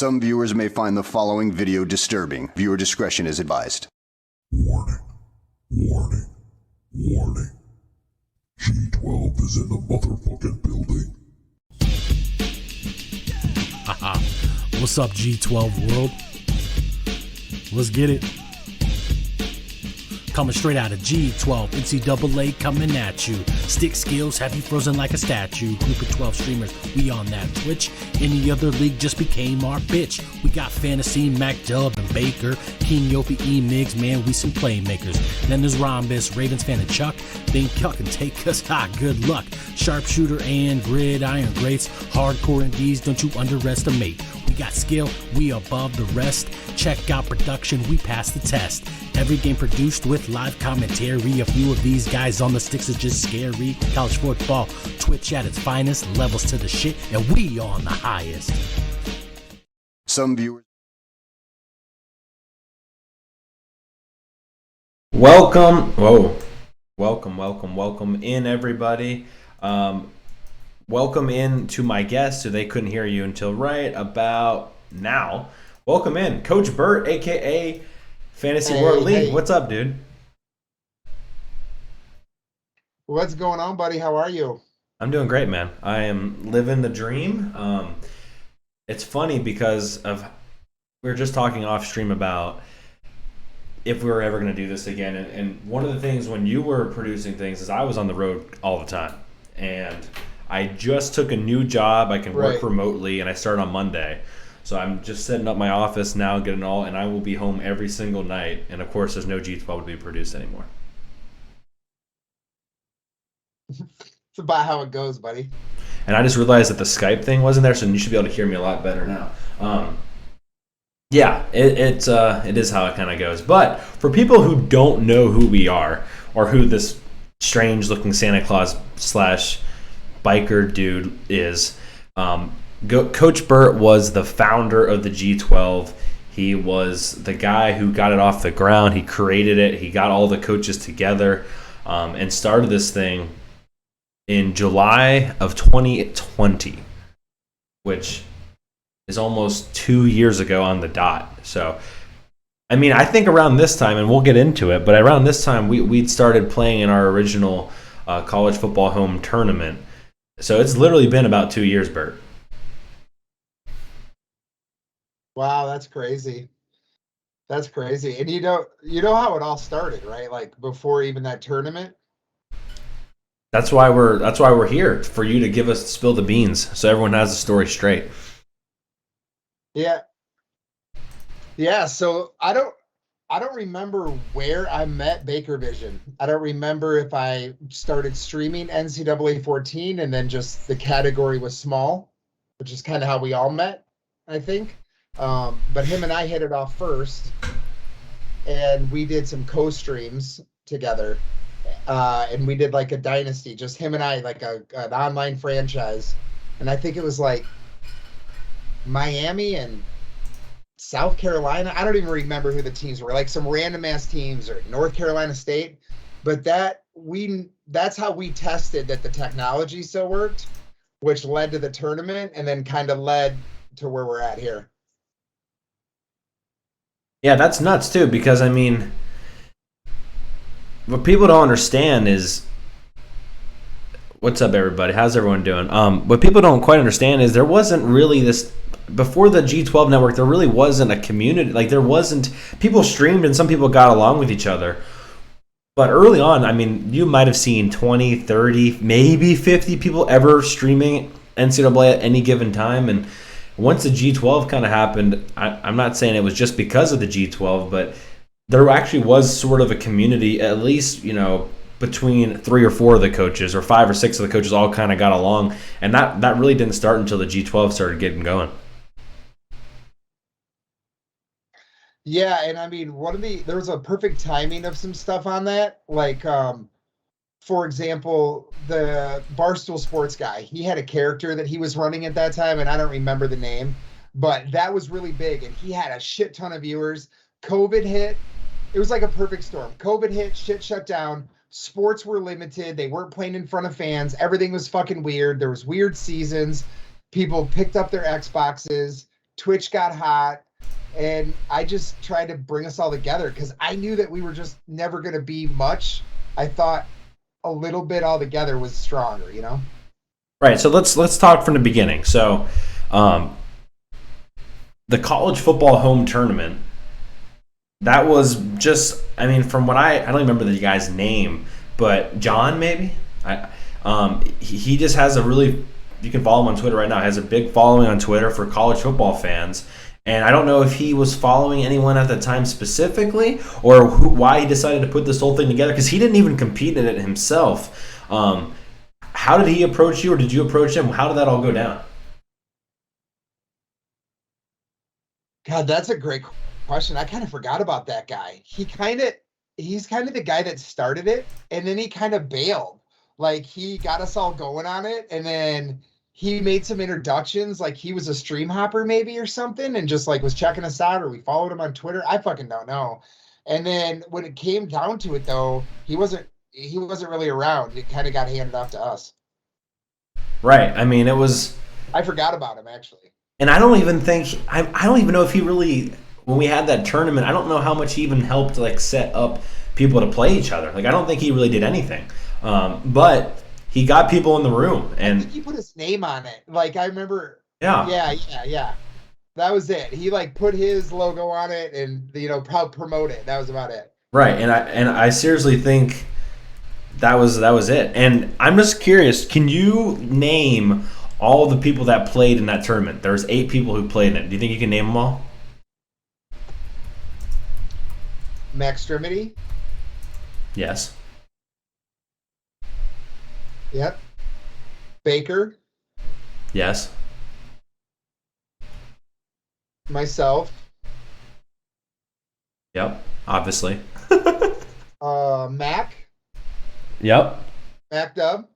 Some viewers may find the following video disturbing. Viewer discretion is advised. Warning, warning, warning. G12 is in the motherfucking building. Haha. What's up, G12 world? Let's get it. Coming straight out of G12, NCAA coming at you. Stick skills have you frozen like a statue. Group of 12 streamers, we on that Twitch. Any other league just became our bitch. We got Fantasy, Mac Dub, and Baker. King Yopi, E-Migs, man, we some playmakers. Then there's Rhombus, Ravens fan, and Chuck. Then Cuck and take us, good luck. Sharpshooter and gridiron greats. Hardcore and D's, don't you underestimate. We got skill, we above the rest. Check out production, we passed the test. Every game produced with live commentary. A few of these guys on the sticks is just scary. College football, Twitch at its finest. Levels to the shit, and we on the highest. Some viewers... Welcome in, everybody. Welcome in to my guests, so they couldn't hear you until right about now. Welcome in, Coach Burt, aka Fantasy World League. Hey. What's up, dude? What's going on, buddy? How are you? I'm doing great, man. I am living the dream. It's funny because we were just talking off stream about if we were ever going to do this again. And one of the things when you were producing things is I was on the road all the time. And I just took a new job. I can work remotely, and I start on Monday. So I'm just setting up my office now, getting all, and I will be home every single night. And, of course, there's no G12 to be produced anymore. It's about how it goes, buddy. And I just realized that the Skype thing wasn't there, so you should be able to hear me a lot better now. Yeah, it is how it kind of goes. But for people who don't know who we are or who this strange-looking Santa Claus / biker dude is, Coach Burt was the founder of the G12. He was the guy who got it off the ground. He created it. He got all the coaches together and started this thing in July of 2020, which is almost 2 years ago on the dot. So, I mean, I think around this time, and we'll get into it, but around this time, we'd started playing in our original college football home tournament. So it's literally been about 2 years, Bert. Wow, that's crazy. That's crazy. And you know how it all started, right? Like before even that tournament. That's why we're here, for you to spill the beans, so everyone has the story straight. Yeah. Yeah, so I don't remember where I met Baker Vision. I don't remember if I started streaming NCAA 14 and then just the category was small, which is kind of how we all met, I think. But him and I hit it off first, and we did some co-streams together. And we did like a dynasty, just him and I, like an online franchise. And I think it was like Miami and South Carolina. I don't even remember who the teams were, like some random ass teams, or North Carolina State. But that's how we tested that the technology still worked, which led to the tournament and then kind of led to where we're at here. Yeah, that's nuts too, because I mean, what people don't understand is, what's up, everybody? How's everyone doing? What people don't quite understand is there wasn't really this, before the G12 network, there really wasn't a community. Like, there wasn't, people streamed and some people got along with each other. But early on, I mean, you might have seen 20, 30, maybe 50 people ever streaming NCAA at any given time. And once the G12 kind of happened, I'm not saying it was just because of the G12, but there actually was sort of a community, at least, between 3 or 4 of the coaches, or 5 or 6 of the coaches all kind of got along. And that really didn't start until the G12 started getting going. Yeah, and I mean, there was a perfect timing of some stuff on that. Like, for example, the Barstool Sports guy, he had a character that he was running at that time, and I don't remember the name, but that was really big, and he had a shit ton of viewers. COVID hit. It was like a perfect storm. COVID hit, shit shut down. Sports were limited. They weren't playing in front of fans. Everything was fucking weird. There was weird seasons. People picked up their Xboxes. Twitch got hot, and I just tried to bring us all together because I knew that we were just never going to be much. I thought a little bit all together was stronger, you know? Right. So let's talk from the beginning. So, the college football home tournament, that was just, I mean, from what I don't remember the guy's name, but John maybe. He just has a really, you can follow him on Twitter right now. Has a big following on Twitter for college football fans. And I don't know if he was following anyone at the time specifically, or why he decided to put this whole thing together, because he didn't even compete in it himself. How did he approach you, or did you approach him? How did that all go down? God, that's a great question. I kind of forgot about that guy. He's kind of the guy that started it, and then he kind of bailed. Like, he got us all going on it, and then he made some introductions, like he was a stream hopper maybe or something, and just like was checking us out, or we followed him on Twitter. I fucking don't know. And then when it came down to it, though, he wasn't really around. It kind of got handed off to us. Right. I mean, it was. I forgot about him, actually. And I don't even think I don't even know if he really, when we had that tournament, I don't know how much he even helped like set up people to play each other. Like, I don't think he really did anything. But he got people in the room, and I think he put his name on it. Like, I remember. Yeah. Yeah. That was it. He like put his logo on it, and promote it. That was about it. Right. And I seriously think that was it. And I'm just curious, can you name all the people that played in that tournament? There's 8 people who played in it. Do you think you can name them all? Max Strimity. Yes. Yep. Baker. Yes. Myself. Yep. Obviously. Mac. Yep. Mac Dub.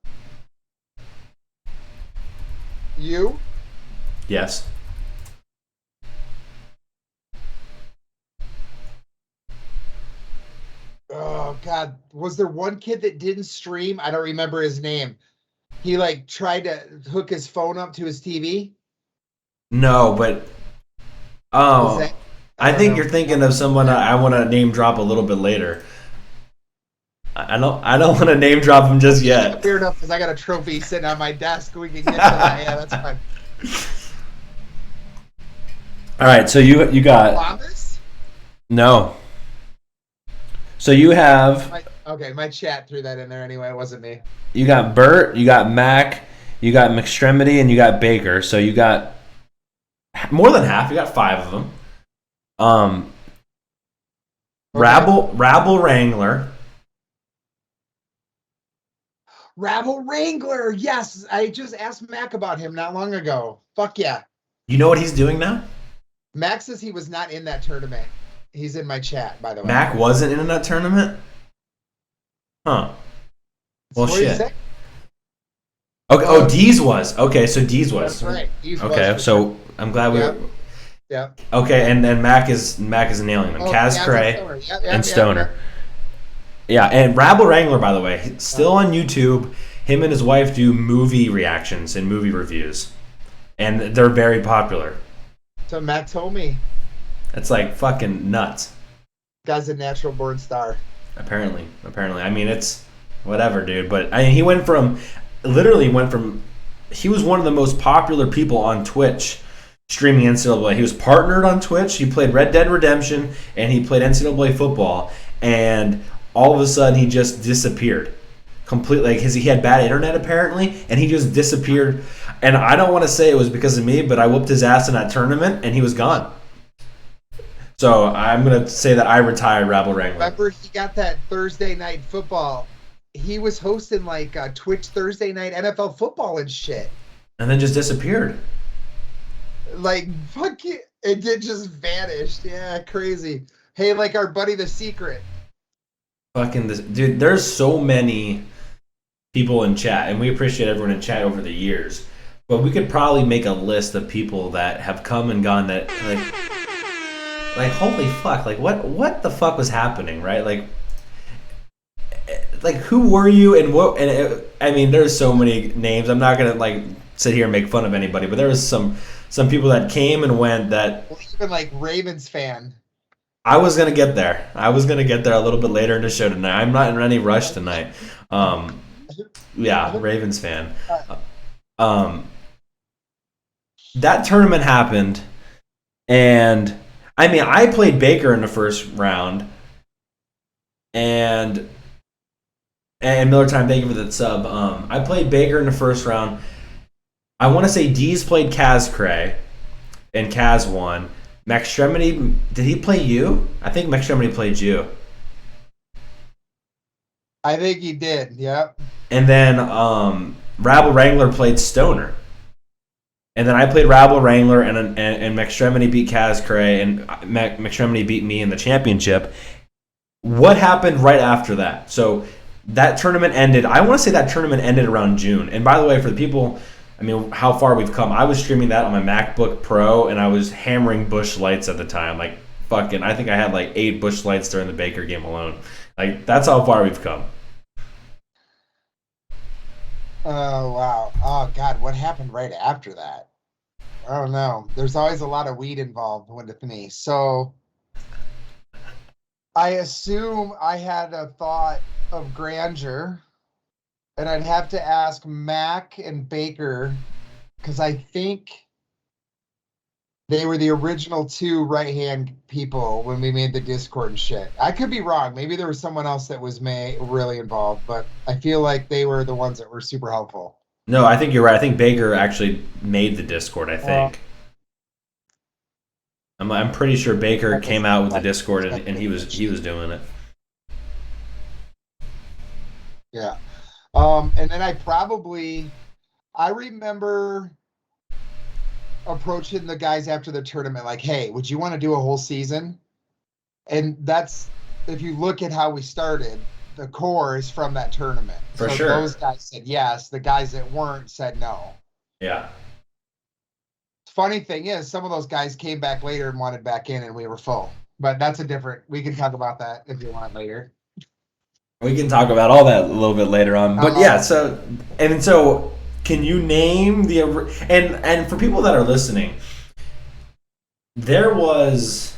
You. Yes. Oh God, was there one kid that didn't stream? I don't remember his name. He like tried to hook his phone up to his TV. No, but I think you're thinking of someone I want to name drop a little bit later. I don't want to name drop him just yet. Fair enough, because I got a trophy sitting on my desk. We can get to that. Yeah, that's fine. All right, so you got Columbus? No. So you have My chat threw that in there anyway. It wasn't me. You got Bert, you got Mac, you got McStremity, and you got Baker. So you got more than half. You got 5 of them. Rabble Wrangler. Rabble Wrangler. Yes, I just asked Mac about him not long ago. Fuck yeah. You know what he's doing now? Mac says he was not in that tournament. He's in my chat, by the way. Mac wasn't in that tournament? Huh. Well, shit. Okay. Oh, Deez was. Okay, so Deez was. That's right. Okay, so I'm glad we were. Yeah. Okay, and Mac is nailing them. Kaz Cray and Stoner. Yeah, and Rabble Wrangler, by the way, still on YouTube. Him and his wife do movie reactions and movie reviews, and they're very popular. So Mac told me. It's like fucking nuts. Guy's a natural born star. Apparently. I mean, it's whatever, dude. But I mean, he went from. He was one of the most popular people on Twitch streaming NCAA. He was partnered on Twitch. He played Red Dead Redemption, and he played NCAA football. And all of a sudden, he just disappeared completely. Like, he had bad internet, apparently, and he just disappeared. And I don't want to say it was because of me, but I whooped his ass in that tournament, and he was gone. So I'm going to say that I retired Rabble Wrangler. Remember, he got that Thursday night football. He was hosting like Twitch Thursday night NFL football and shit. And then just disappeared. Like, fuck it. It did just vanished. Yeah, crazy. Hey, like our buddy The Secret. Fucking this. Dude, there's so many people in chat, and we appreciate everyone in chat over the years. But we could probably make a list of people that have come and gone that, like holy fuck, like what the fuck was happening, right? Like who were you and what? And I mean, there's so many names. I'm not gonna like sit here and make fun of anybody, but there was some some people that came and went that Even like Ravens fan. I was gonna get there. I was gonna get there a little bit later in the show tonight. I'm not in any rush tonight. Yeah, Ravens fan. Um, that tournament happened, and I mean, I played Baker in the first round, and Miller Time, thank you for that sub. I played Baker in the first round. I want to say Dees played Kaz Cray, and Kaz won. McStremity, did he play you? I think McStremity played you. I think he did. Yep. And then Rabble Wrangler played Stoner. And then I played Rabble Wrangler, and McStremity beat Kaz Cray, and McStremity beat me in the championship. What happened right after that? So that tournament ended. I want to say that tournament ended around June. And by the way, for the people, I mean, how far we've come. I was streaming that on my MacBook Pro, and I was hammering Busch Lights at the time. Like, fucking, I think I had like 8 Busch Lights during the Baker game alone. Like, that's how far we've come. Oh, wow. Oh, God, what happened right after that? I don't know. There's always a lot of weed involved with me. So I assume I had a thought of grandeur, and I'd have to ask Mac and Baker, because I think they were the original 2 right-hand people when we made the Discord and shit. I could be wrong. Maybe there was someone else that was really involved, but I feel like they were the ones that were super helpful. No, I think you're right. I think Baker actually made the Discord, I think. I'm pretty sure Baker came out with the Discord, and he was doing it. Yeah. And then I remember approaching the guys after the tournament like, hey, would you want to do a whole season? And that's, if you look at how we started, the core is from that tournament. For so sure. Those guys said yes. The guys that weren't said no. Yeah. Funny thing is, some of those guys came back later and wanted back in, and we were full. But that's we can talk about that if you want later. We can talk about all that a little bit later on. But yeah, so can you name the and for people that are listening, there was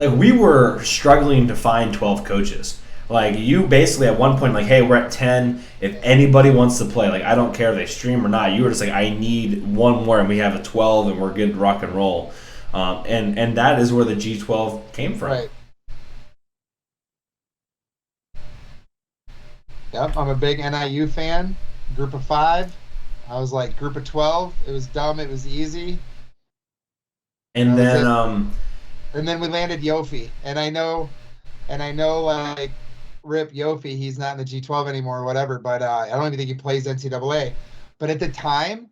we were struggling to find 12 coaches. Like, you basically at one point, like, hey, we're at 10. If anybody wants to play, like, I don't care if they stream or not. You were just like, I need one more, and we have a 12, and we're good to rock and roll. And that is where the G12 came from. Right. Yep, I'm a big NIU fan. Group of 5. I was like, group of 12. It was dumb. It was easy. And then we landed Yofi. And I know, like, rip Yofi, he's not in the G12 anymore or whatever, but I don't even think he plays NCAA. But at the time,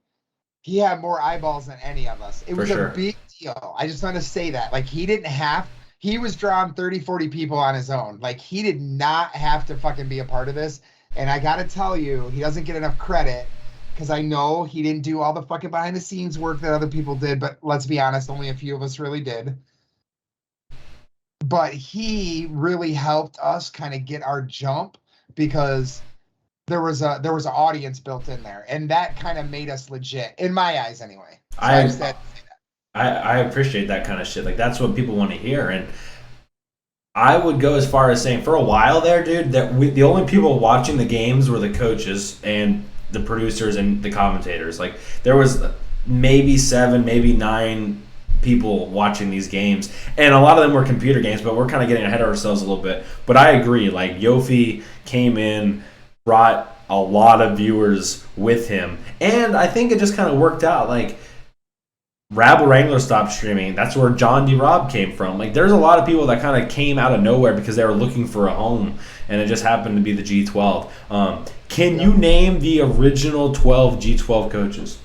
he had more eyeballs than any of us. It was a big deal. I just want to say that. Like, he was drawing 30, 40 people on his own. Like, he did not have to fucking be a part of this. And I got to tell you, he doesn't get enough credit, because I know he didn't do all the fucking behind the scenes work that other people did. But let's be honest, only a few of us really did. But he really helped us kind of get our jump, because there was an audience built in there, and that kind of made us legit, in my eyes anyway. So I appreciate that kind of shit. Like, that's what people want to hear. And I would go as far as saying, for a while there, dude, the only people watching the games were the coaches and the producers and the commentators. Like, there was maybe 7, maybe 9 people watching these games, and a lot of them were computer games, but we're kind of getting ahead of ourselves a little bit. But I agree, like, Yofi came in, brought a lot of viewers with him, and I think it just kind of worked out. Like, Rabble Wrangler stopped streaming. That's where John D. Robb came from. Like, there's a lot of people that kind of came out of nowhere because they were looking for a home, and it just happened to be the G12. Can you name the original 12 G12 coaches?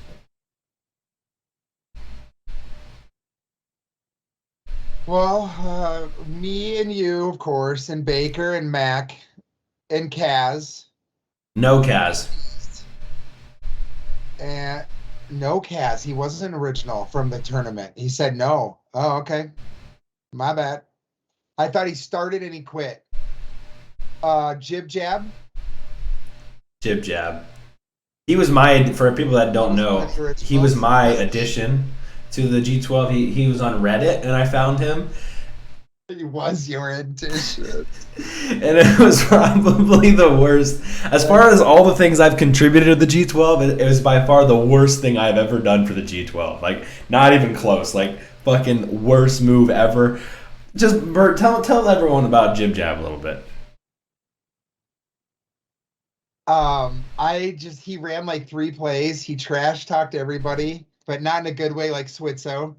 Well, me and you, of course, and Baker and Mac and Kaz. No Kaz. And no Kaz. He wasn't original from the tournament. He said no. Oh, okay. My bad. I thought he started and he quit. Jib Jab. Jib Jab. He was for people that don't know, he was my addition to the G12. He was on Reddit, and I found him. He was your addition. And it was probably the worst. As far as all the things I've contributed to the G12, it was by far the worst thing I've ever done for the G12. Like, not even close. Like, fucking worst move ever. Just, Bert, tell everyone about Jib Jab a little bit. He ran like 3 plays. He trash talked everybody, but not in a good way like Switzo.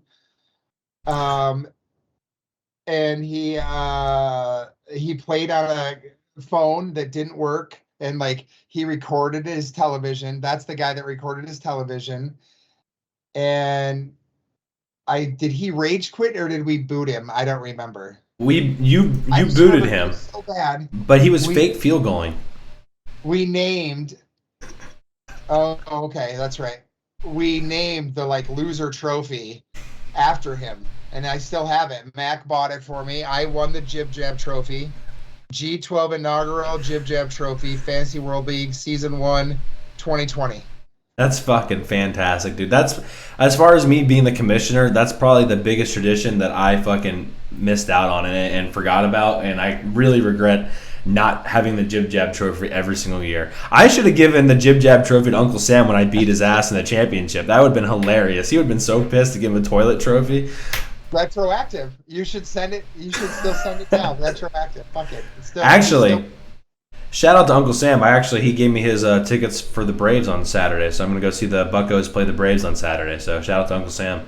And he played on a phone that didn't work, and like he recorded his television. That's the guy that recorded his television. And did he rage quit or did we boot him? I don't remember. You booted him so bad, but he was fake field goaling. We named. Oh, okay, that's right. We named the like loser trophy after him. And I still have it. Mac bought it for me. I won the Jib Jab Trophy. G12 inaugural Jib Jab Trophy, Fantasy World League, Season 1, 2020. That's fucking fantastic, dude. That's, as far as me being the commissioner, that's probably the biggest tradition that I fucking missed out on and forgot about. And I really regret not having the Jib Jab Trophy every single year. I should have given the Jib Jab Trophy to Uncle Sam when I beat his ass in the championship. That would have been hilarious. He would have been so pissed to give him a toilet trophy. Retroactive. You should send it. You should still send it now. Retroactive. Fuck it. Shout out to Uncle Sam. He gave me his tickets for the Braves on Saturday, so I'm gonna go see the Buccos play the Braves on Saturday. So shout out to Uncle Sam.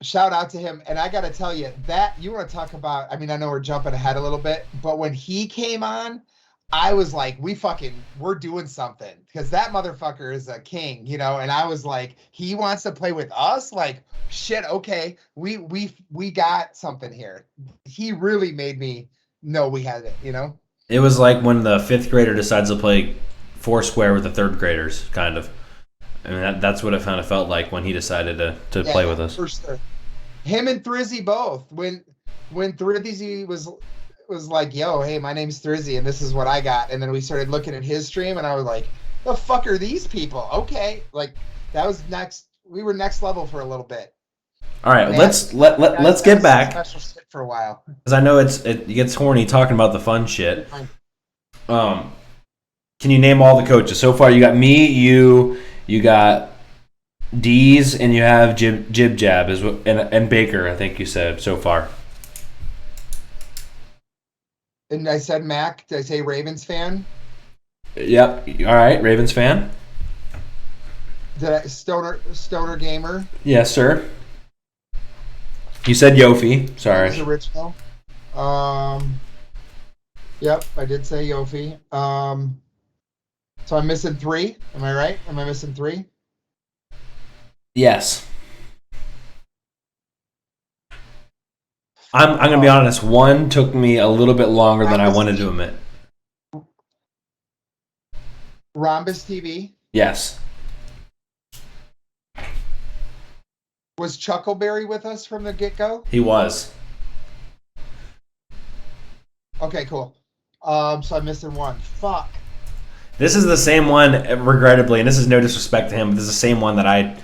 Shout out to him. And I got to tell you that you want to talk about. I mean, I know we're jumping ahead a little bit, but when he came on, I was like, we're doing something, because that motherfucker is a king, you know. And I was like, he wants to play with us, like. Shit, okay, we got something here. He really made me know we had it, you know? It was like when the 5th grader decides to play Foursquare with the 3rd graders, kind of. I mean, that's what it kind of felt like when he decided to play with us. For sure. Him and Thrizzy both. When Thrizzy was like, yo, hey, my name's Thrizzy, and this is what I got. And then we started looking at his stream, and I was like, the fuck are these people? Okay. Like, that was next. We were next level for a little bit. All right, let's get back. Special shit for a while, because I know it gets horny talking about the fun shit. Can you name all the coaches so far? You got me, you got D's, and you have Jib Jab and Baker. I think you said so far. And I said Mac. Did I say Ravens fan? Yep. All right, Ravens fan. Did I Stoner gamer? Yes, sir. You said Yofi. Sorry. That was original. Yep, I did say Yofi. So I'm missing 3. Am I right? Am I missing 3? Yes. I'm gonna be honest. 1 took me a little bit longer than I wanted to admit. Rhombus TV. Yes. Was Chuckleberry with us from the get-go? He was. Okay, cool. So I'm missing 1. Fuck. This is the same one, regrettably, and this is no disrespect to him, but this is the same one that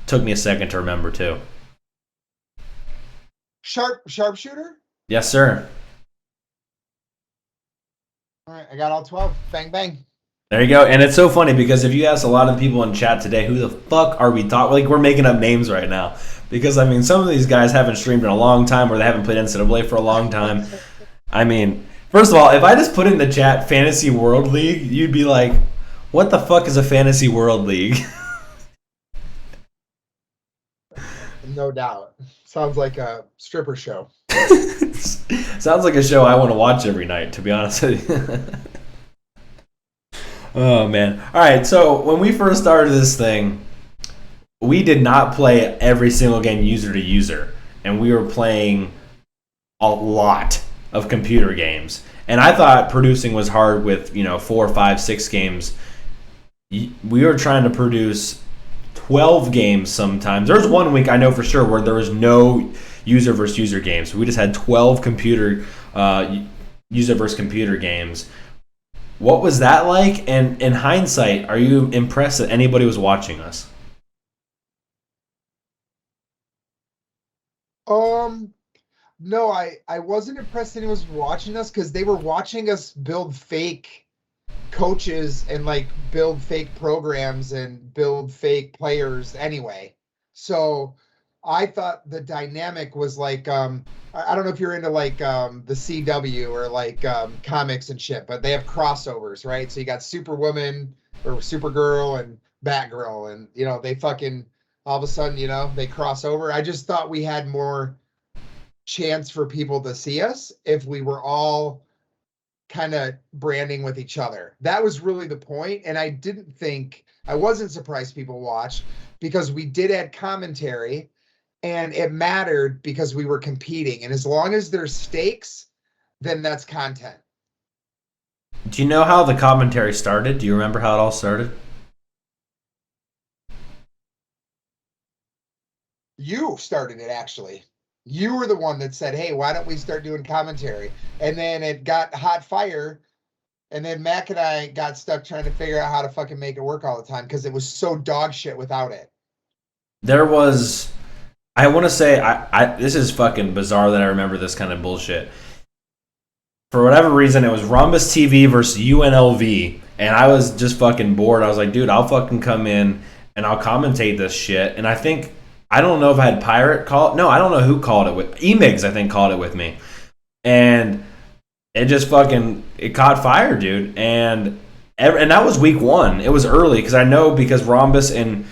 took me a second to remember too. Sharpshooter? Yes, sir. All right, I got all 12. Bang, bang. There you go. And it's so funny because if you ask a lot of people in chat today, who the fuck are we talking? Like, we're making up names right now. Because, I mean, some of these guys haven't streamed in a long time or they haven't played NCAA for a long time. I mean, first of all, if I just put in the chat Fantasy World League, you'd be like, what the fuck is a Fantasy World League? No doubt. Sounds like a stripper show. Sounds like a show I want to watch every night, to be honest with you. Oh, man. All right, so when we first started this thing, we did not play every single game user to user, and we were playing a lot of computer games. And I thought producing was hard with, 4, 5, 6 games. We were trying to produce 12 games sometimes. There was one week I know for sure where there was no user versus user games. We just had 12 computer user versus computer games. What was that like? And in hindsight, are you impressed that anybody was watching us? Um, no, I wasn't impressed anyone was watching us because they were watching us build fake coaches and like build fake programs and build fake players anyway. So I thought the dynamic was like I don't know if you're into like the CW or like comics and shit, but they have crossovers, right? So you got Superwoman or Supergirl and Batgirl, and you know, they fucking all of a sudden, you know, they cross over. I just thought we had more chance for people to see us if we were all kind of branding with each other. That was really the point. And I wasn't surprised people watched because we did add commentary and it mattered because we were competing. And as long as there's stakes, then that's content. Do you know how the commentary started? Do you remember how it all started? You started it actually. You were the one that said, "Hey, why don't we start doing commentary?" And then it got hot fire. And then Mac and I got stuck trying to figure out how to fucking make it work all the time because it was so dog shit without it. There was, I want to say, this is fucking bizarre that I remember this kind of bullshit. For whatever reason, it was Rhombus TV versus UNLV, and I was just fucking bored. I was like, dude, I'll fucking come in and I'll commentate this shit. And I don't know if I had Pirate call. No, I don't know who called it with. Emigs, I think, called it with me. And it just fucking, it caught fire, dude. And that was week one. It was early because I know because Rhombus and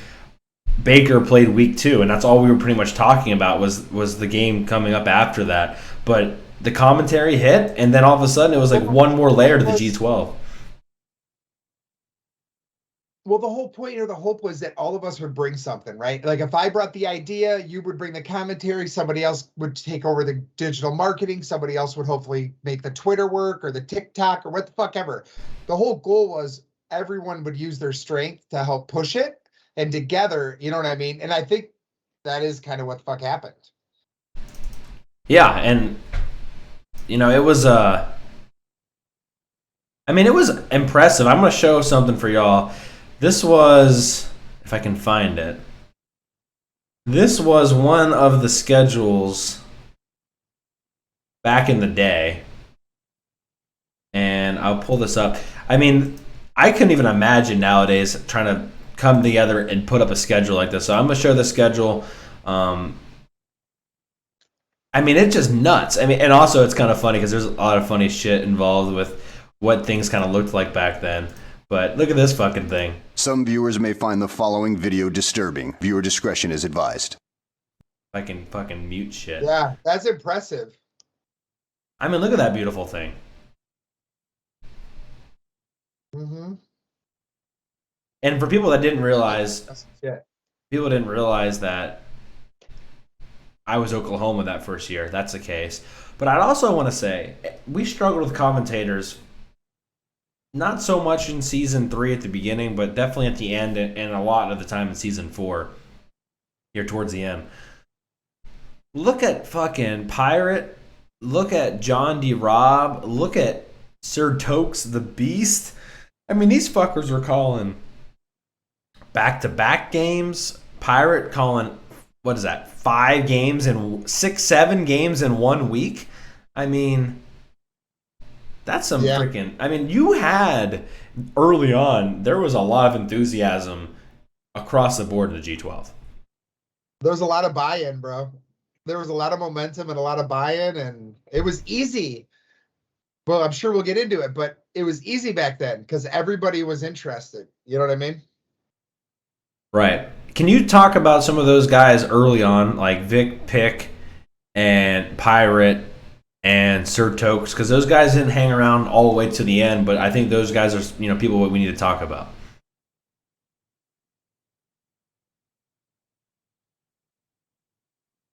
Baker played week two, and that's all we were pretty much talking about was the game coming up after that. But the commentary hit, and then all of a sudden it was like one more layer to the G12. Well, the whole point or the hope was that all of us would bring something, right? Like if I brought the idea, you would bring the commentary, somebody else would take over the digital marketing, somebody else would hopefully make the Twitter work or the TikTok or what the fuck ever. The whole goal was everyone would use their strength to help push it, and together, you know what I mean? And I think that is kind of what the fuck happened. Yeah, and you know, it was it was impressive. I'm gonna show something for y'all. This was, if I can find it, this was one of the schedules back in the day. And I'll pull this up. I mean, I couldn't even imagine nowadays trying to come together and put up a schedule like this. So I'm going to show the schedule. I mean, it's just nuts. I mean, and also it's kind of funny because there's a lot of funny shit involved with what things kind of looked like back then. But look at this fucking thing. Some viewers may find the following video disturbing. Viewer discretion is advised. I can fucking mute shit. Yeah, that's impressive. I mean, look at that beautiful thing. Mm-hmm. And for people that didn't realize, Yeah. people didn't realize that I was Oklahoma that first year. That's the case. But I'd also want to say, we struggled with commentators. Not so much in season 3 at the beginning, but definitely at the end and a lot of the time in season 4. Here towards the end. Look at fucking Pirate. Look at John D. Robb. Look at Sir Tokes the Beast. I mean, these fuckers were calling back-to-back games. Pirate calling, what is that, 5 games and 7 games in 1 week? I mean, that's some freaking... I mean, you had, early on, there was a lot of enthusiasm across the board in the G12. There was a lot of buy-in, bro. There was a lot of momentum and a lot of buy-in, and it was easy. Well, I'm sure we'll get into it, but it was easy back then because everybody was interested. You know what I mean? Right. Can you talk about some of those guys early on, like Vic Pick and Pirate and Sir Tokes? Because those guys didn't hang around all the way to the end, but I think those guys are, you know, people we need to talk about.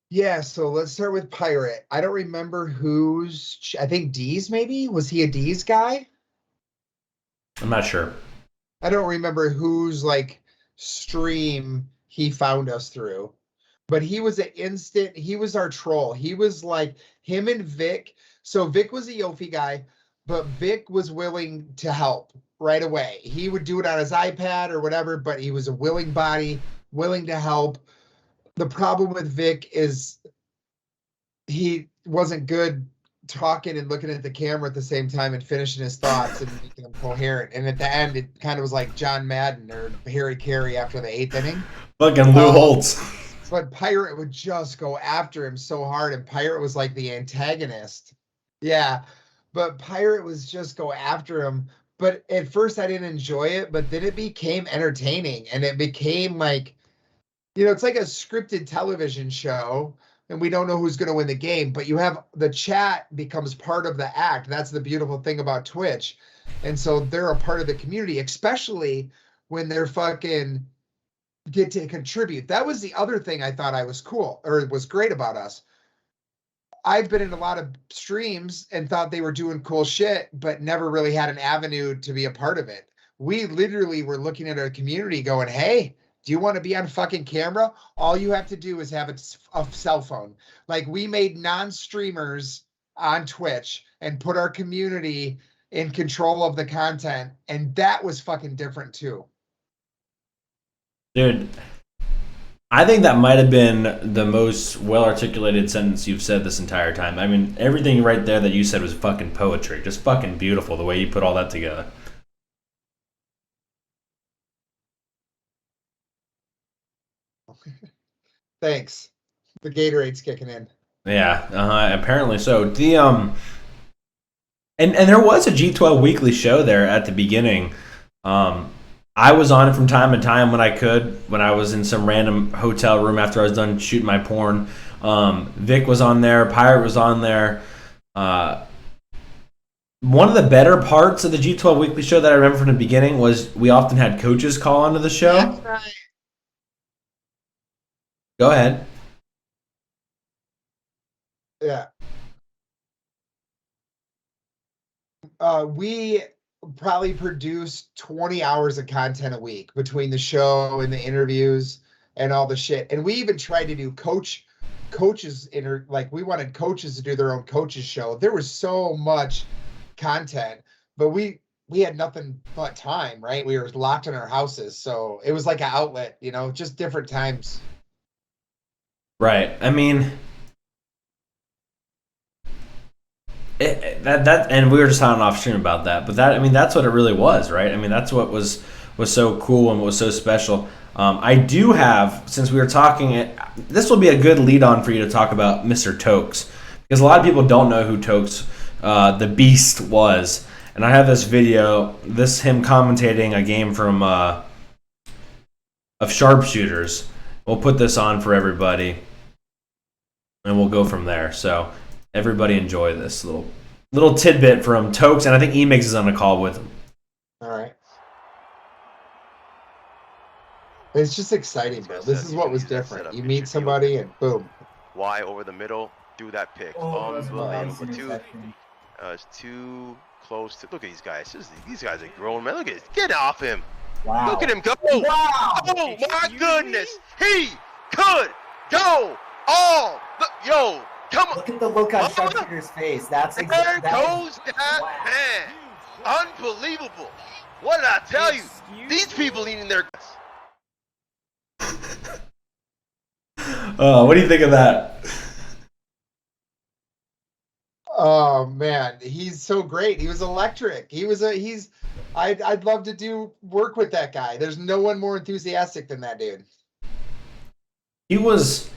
Yeah, so let's start with Pirate. I don't remember I think D's maybe? Was he a D's guy? I'm not sure. I don't remember whose like stream he found us through. But he was he was our troll. He was like him and Vic. So Vic was a Yofi guy, but Vic was willing to help right away. He would do it on his iPad or whatever, but he was a willing body, willing to help. The problem with Vic is he wasn't good talking and looking at the camera at the same time and finishing his thoughts and making them coherent. And at the end, it kind of was like John Madden or Harry Carey after the 8th inning. Fucking Lou Um, Holtz. but Pirate would just go after him so hard, and Pirate was like the antagonist. Yeah, but Pirate was just go after him. But at first, I didn't enjoy it, but then it became entertaining, and it became like, it's like a scripted television show, and we don't know who's going to win the game, but you have the chat becomes part of the act. That's the beautiful thing about Twitch. And so they're a part of the community, especially when they're fucking get to contribute. That was the other thing I thought I was cool or was great about us. I've been in a lot of streams and thought they were doing cool shit, but never really had an avenue to be a part of it. We literally were looking at our community going, hey, do you want to be on fucking camera? All you have to do is have a cell phone. Like, we made non-streamers on Twitch and put our community in control of the content. And that was fucking different too. Dude, I think that might have been the most well-articulated sentence you've said this entire time. I mean, everything right there that you said was fucking poetry. Just fucking beautiful, the way you put all that together. Thanks. The Gatorade's kicking in. Yeah, apparently so. And there was a G12 weekly show there at the beginning. I was on it from time to time when I could, when I was in some random hotel room after I was done shooting my porn. Vic was on there. Pirate was on there. One of the better parts of the G12 weekly show that I remember from the beginning was we often had coaches call onto the show. That's right. Go ahead. Yeah. We probably produce 20 hours of content a week between the show and the interviews and all the shit. And we even tried to do coaches like we wanted coaches to do their own coaches show. There was so much content, but we had nothing but time, right? We were locked in our houses. So it was like an outlet, just different times. Right. I mean, that and we were just on off stream about that, but that's what it really was, right? I mean, that's what was so cool and was so special. I do have, since we were talking, this will be a good lead on for you to talk about Mr. Tokes, because a lot of people don't know who Tokes, the Beast, was, and I have this video, him commentating a game from of Sharpshooters. We'll put this on for everybody, and we'll go from there. So everybody enjoy this little tidbit from Tokes, and I think Emix is on the call with him. All right. It's just exciting, bro. This is what was different. You meet somebody and boom. Y over the middle, through that pick. Unbelievable. It's too close to. Look at these guys. These guys are grown, man. Look at this. Get off him. Wow. Look at him go. Wow. Oh, my goodness. He could go all. Yo, come on. Look at the look on Sharpshooter's face. That's There exactly. goes that man. Unbelievable. What did I tell you? These people eating their. What do you think of that? Oh man, he's so great. He was electric. I'd love to do work with that guy. There's no one more enthusiastic than that dude. He was,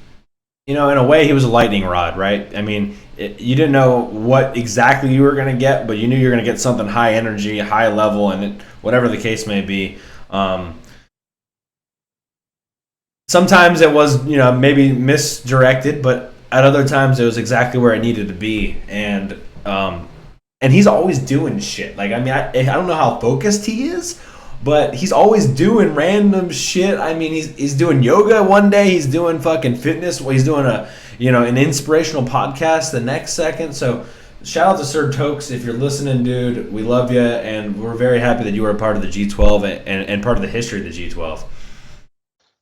in a way, he was a lightning rod, right? I mean, you didn't know what exactly you were going to get, but you knew you were going to get something high energy, high level, and whatever the case may be. Sometimes it was, maybe misdirected, but at other times it was exactly where it needed to be. And he's always doing shit. Like, I mean, I don't know how focused he is, but he's always doing random shit. I mean, he's doing yoga one day, he's doing fucking fitness, he's doing an inspirational podcast the next second. So shout out to Sir Tokes if you're listening, dude. We love you, and we're very happy that you were a part of the G12 and part of the history of the G12.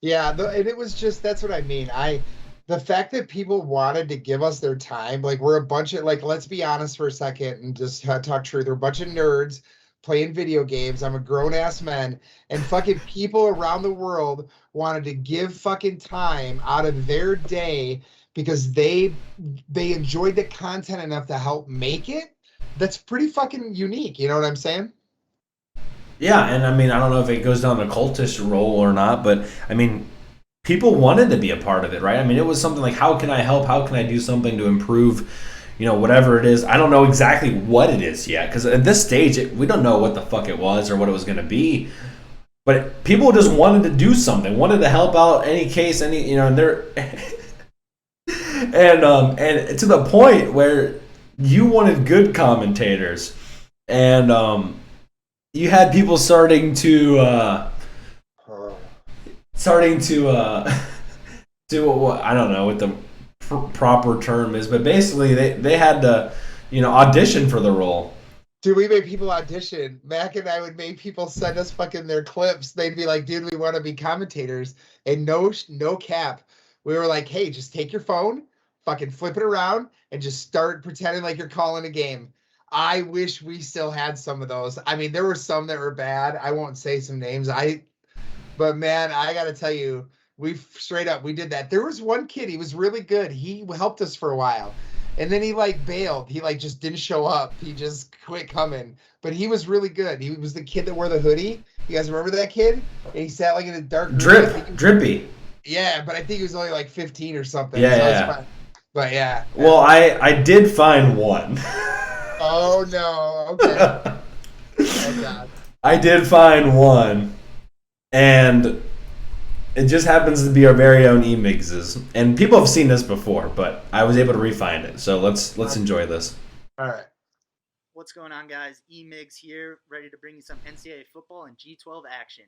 Yeah, and it was just, that's what I mean. The fact that people wanted to give us their time, like we're a bunch of, like, let's be honest for a second and just talk truth. We're a bunch of nerds playing video games. I'm a grown ass man, and fucking people around the world wanted to give fucking time out of their day because they enjoyed the content enough to help make it. That's pretty fucking unique. You know what I'm saying? Yeah, and I mean, I don't know if it goes down the cultist role or not, but I mean, people wanted to be a part of it, right? I mean, it was something like, how can I help? How can I do something to improve, whatever it is? I don't know exactly what it is yet, because at this stage, we don't know what the fuck it was or what it was going to be. But people just wanted to do something, wanted to help out any case, and they're and to the point where you wanted good commentators, and you had people starting to do what I don't know what the proper term is, but basically they had to audition for the role. Dude, we made people audition. Mac and I would make people send us fucking their clips. They'd be like, dude, we want to be commentators. And no cap. We were like, hey, just take your phone, fucking flip it around, and just start pretending like you're calling a game. I wish we still had some of those. I mean, there were some that were bad. I won't say some names. But man, I gotta tell you, we did that. There was one kid, he was really good. He helped us for a while. And then he bailed. He just didn't show up. He just quit coming. But he was really good. He was the kid that wore the hoodie. You guys remember that kid? And he sat in a dark room. Drippy. Yeah, but I think he was only 15 or something. Yeah, so yeah. But yeah. Well, I did find one. Oh no. Okay. Oh god. I did find one, and it just happens to be our very own E-Mixes. And people have seen this before, but I was able to re-find it. So let's enjoy this. All right. What's going on, guys? E-Migs here, ready to bring you some NCAA football and G12 action.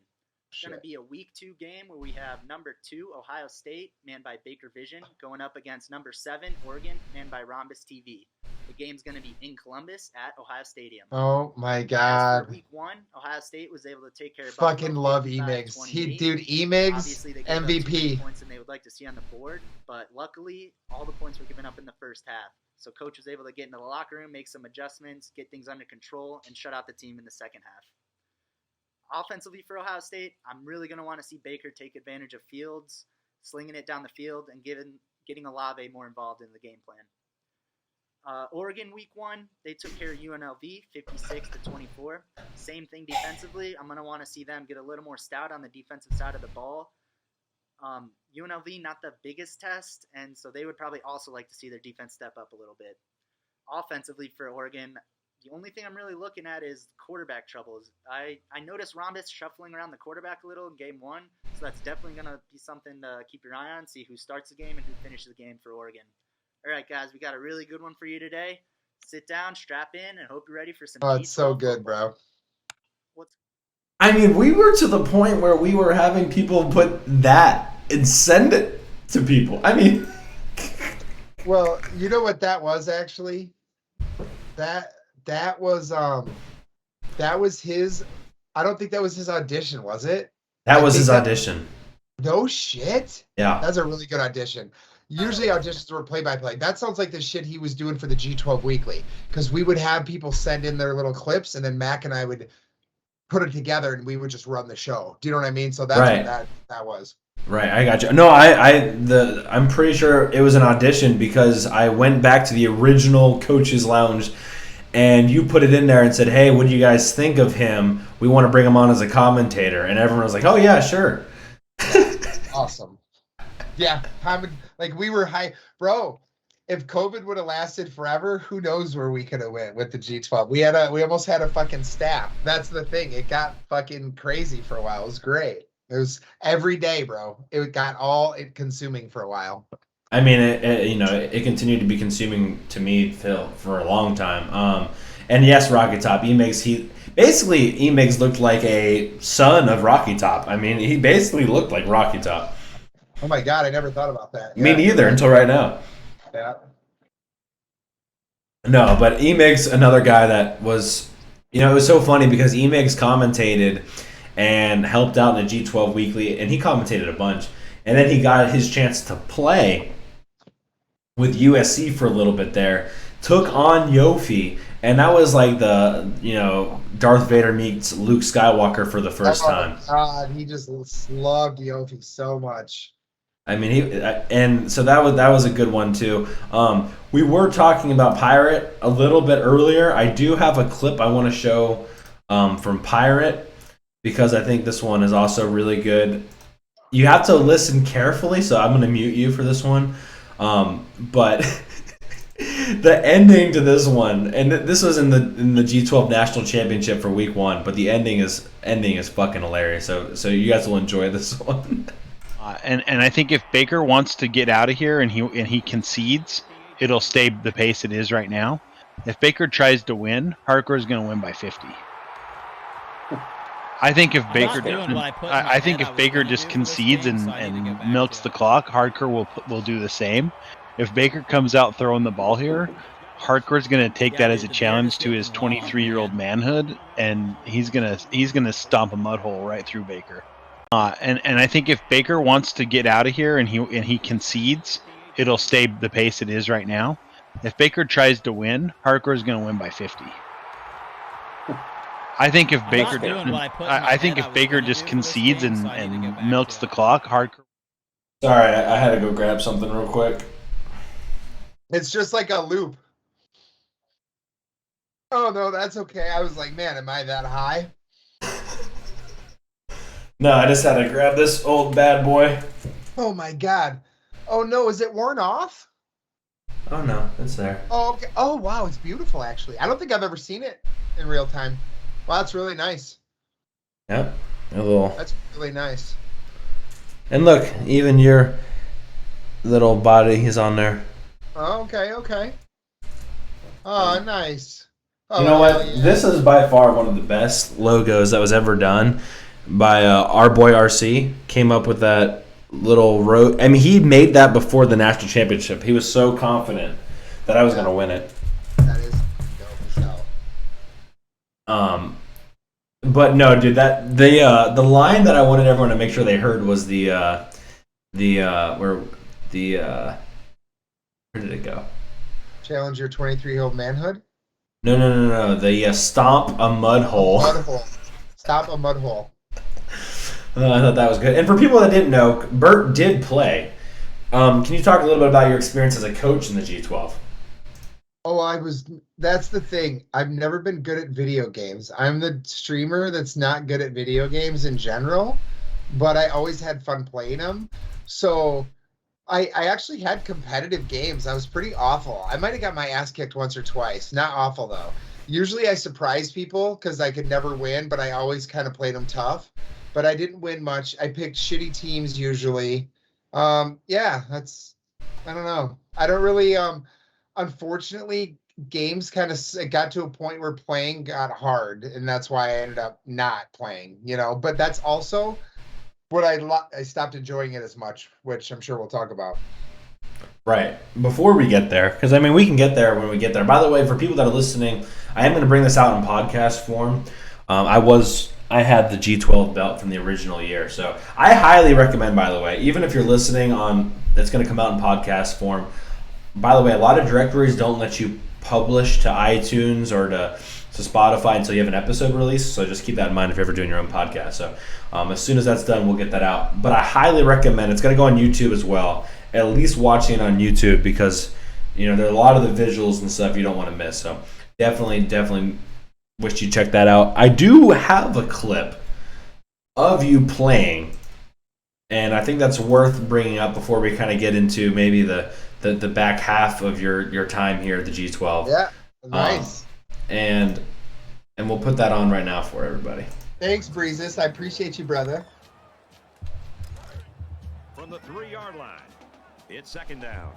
It's going to be a Week 2 game where we have number 2, Ohio State, manned by Baker Vision, going up against number 7, Oregon, manned by Rhombus TV. The game's going to be in Columbus at Ohio Stadium. Oh my As god. for Week 1, Ohio State was able to take care of Fucking Buffalo, love 55-28. E-Migs. Dude, E-Migs, Obviously, they gave up 2 more MVP. points than they would like to see on the board, but luckily, all the points were given up in the first half. So coach was able to get into the locker room, make some adjustments, get things under control, and shut out the team in the second half. Offensively for Ohio State, I'm really going to want to see Baker take advantage of Fields, slinging it down the field, and getting Olave more involved in the game plan. Oregon Week 1, they took care of UNLV 56-24. Same thing defensively. I'm going to want to see them get a little more stout on the defensive side of the ball. UNLV, not the biggest test, and so they would probably also like to see their defense step up a little bit. Offensively for Oregon, the only thing I'm really looking at is quarterback troubles. I noticed Rhombus shuffling around the quarterback a little in Game 1, so that's definitely going to be something to keep your eye on, see who starts the game and who finishes the game for Oregon. All right, guys, we got a really good one for you today. Sit down, strap in, and hope you're ready for some Oh, it's so G12 good, football. bro. I mean, we were to the point where we were having people put that and send it to people. I mean, Well, you know what that was actually? That was his. I don't think that was his audition, was it? that I was think his that- audition. No shit. Yeah. That's a really good audition. Usually auditions were play-by-play. That sounds like the shit he was doing for the G12 Weekly, because we would have people send in their little clips, and then Mac and I would put it together, and we would just run the show. Do you know what I mean? So that's Right. what that was. Right, I got you. No, I'm pretty sure it was an audition because I went back to the original Coach's Lounge, and you put it in there and said, "Hey, what do you guys think of him? We want to bring him on as a commentator," and everyone was like, "Oh yeah, sure." Awesome. Yeah, we were high, bro. If COVID would have lasted forever, who knows where we could have went with the G12? We almost had a fucking staff. That's the thing. It got fucking crazy for a while. It was great. It was every day, bro. It got all consuming for a while. I mean, it continued to be consuming to me for a long time. And yes, Rocky Top E-Migs, E-Migs looked like a son of Rocky Top. I mean, he basically looked like Rocky Top. Oh my god, I never thought about that. Me Yeah. neither until right now. Yeah. No, but E-Migs, another guy that was, it was so funny because E-Migs commentated and helped out in the G12 Weekly, and he commentated a bunch. And then he got his chance to play with USC for a little bit there, took on Yofi, and that was like the, Darth Vader meets Luke Skywalker for the first time. God, he just loved Yofi so much. I mean, and so that was a good one too. We were talking about Pirate a little bit earlier. I do have a clip I want to show from Pirate because I think this one is also really good. You have to listen carefully, so I'm going to mute you for this one. But the ending to this one, and this was in the G12 National Championship for Week 1, but the ending is fucking hilarious. So you guys will enjoy this one. And I think if Baker wants to get out of here and he concedes, it'll stay the pace it is right now. If Baker tries to win, Hardcore is going to win by 50. I think if Baker just concedes and milks the clock, Hardcore will do the same. If Baker comes out throwing the ball here, Hardcore is going to take that as a challenge to his 23-year-old manhood, and he's gonna stomp a mud hole right through Baker. And I think if Baker wants to get out of here and he concedes, it'll stay the pace it is right now. If Baker tries to win, Hardcore is going to win by 50. I think if Baker just concedes and milks the clock, Hardcore. Sorry, I had to go grab something real quick. It's just like a loop. Oh no, that's okay. I was like, man, am I that high? No, I just had to grab this old bad boy. Oh my god. Oh no, is it worn off? Oh no, it's there. Oh okay. Oh wow, it's beautiful actually. I don't think I've ever seen it in real time. Wow, that's really nice. Yep. A little. That's really nice. And look, even your little body is on there. Oh, okay. Oh, nice. Oh, You know what? yeah. This is by far one of the best logos that was ever done by our boy RC. Came up with that little road. I mean, he made that before the national championship. He was so confident that I was going to win it. That is dope as hell. But no, dude, that the line that I wanted everyone to make sure they heard was where did it go? Challenge your 23-year-old manhood? No. The stomp a mud hole. Mud hole. Stop a mud hole. I thought that was good. And for people that didn't know, Bert did play. Can you talk a little bit about your experience as a coach in the G12? Oh, that's the thing. I've never been good at video games. I'm the streamer that's not good at video games in general, but I always had fun playing them. So I actually had competitive games. I was pretty awful. I might have got my ass kicked once or twice. Not awful, though. Usually I surprise people because I could never win, but I always kind of played them tough. But I didn't win much. I picked shitty teams usually. Yeah, I don't know. I don't really, unfortunately, games kind of got to a point where playing got hard, and that's why I ended up not playing, But that's also what I stopped enjoying it as much, which I'm sure we'll talk about. Right. Before we get there, because I mean, we can get there when we get there. By the way, for people that are listening, I am going to bring this out in podcast form. I had the G12 belt from the original year, so I highly recommend. By the way, even if you're listening on, it's going to come out in podcast form. By the way, a lot of directories don't let you publish to iTunes or to Spotify until you have an episode release. So just keep that in mind if you're ever doing your own podcast. So as soon as that's done, we'll get that out. But I highly recommend. It's going to go on YouTube as well. At least watching it on YouTube because there are a lot of the visuals and stuff you don't want to miss. So definitely wish you check that out. I do have a clip of you playing, and I think that's worth bringing up before we kind of get into maybe the back half of your time here at the G12. Yeah, nice. And we'll put that on right now for everybody. Thanks, Breezes. I appreciate you, brother. From the 3-yard line, it's second down.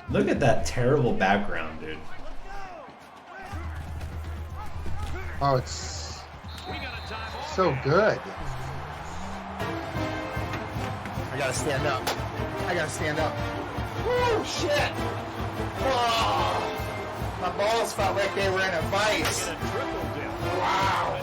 Look at that terrible background, dude. Oh, it's so good. I gotta stand up. Woo, shit! Oh, my balls felt like they were in a vice. Wow.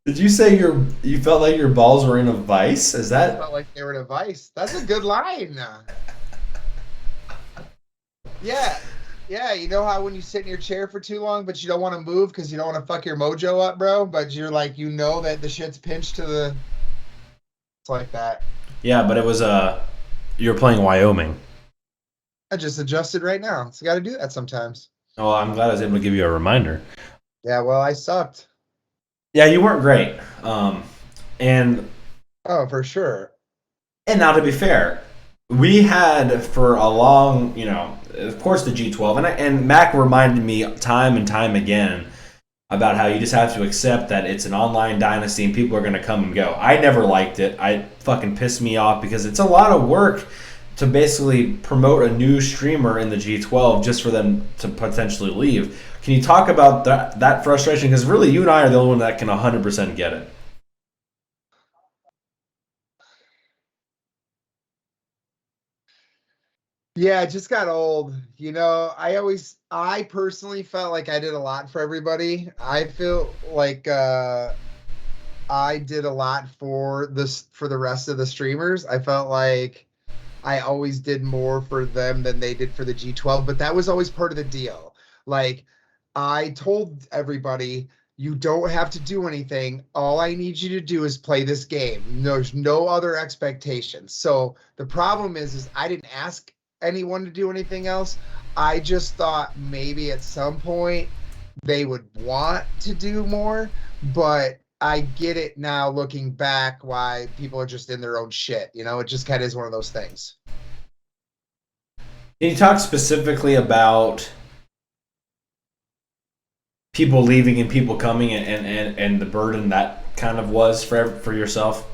Did you say you felt like your balls were in a vice? Is that? I felt like they were in a vice. That's a good line. Yeah, Yeah, you know how when you sit in your chair for too long, but you don't want to move because you don't want to fuck your mojo up, bro. But you're like, you know that the shit's pinched to the. It's like that. Yeah, but it was you were playing Wyoming. I just adjusted right now. So got to do that sometimes. Oh, I'm glad I was able to give you a reminder. Yeah, well, I sucked. Yeah, you weren't great. And Oh, for sure. And now, to be fair, we had for a long, of course, the G12, and Mac reminded me time and time again about how you just have to accept that it's an online dynasty and people are going to come and go. I never liked it. I fucking pissed me off because it's a lot of work to basically promote a new streamer in the G12 just for them to potentially leave. Can you talk about that frustration? Because really, you and I are the only one that can 100% get it. Yeah, it just got old. I personally felt like I did a lot for everybody. I feel like I did a lot for the rest of the streamers. I felt like I always did more for them than they did for the G12, but that was always part of the deal. Like I told everybody, you don't have to do anything. All I need you to do is play this game. There's no other expectations. So the problem is I didn't ask anyone to do anything else. I just thought maybe at some point they would want to do more, but I get it now looking back why people are just in their own shit. It just kind of is one of those things. Can you talk specifically about people leaving and people coming and the burden that kind of was for yourself?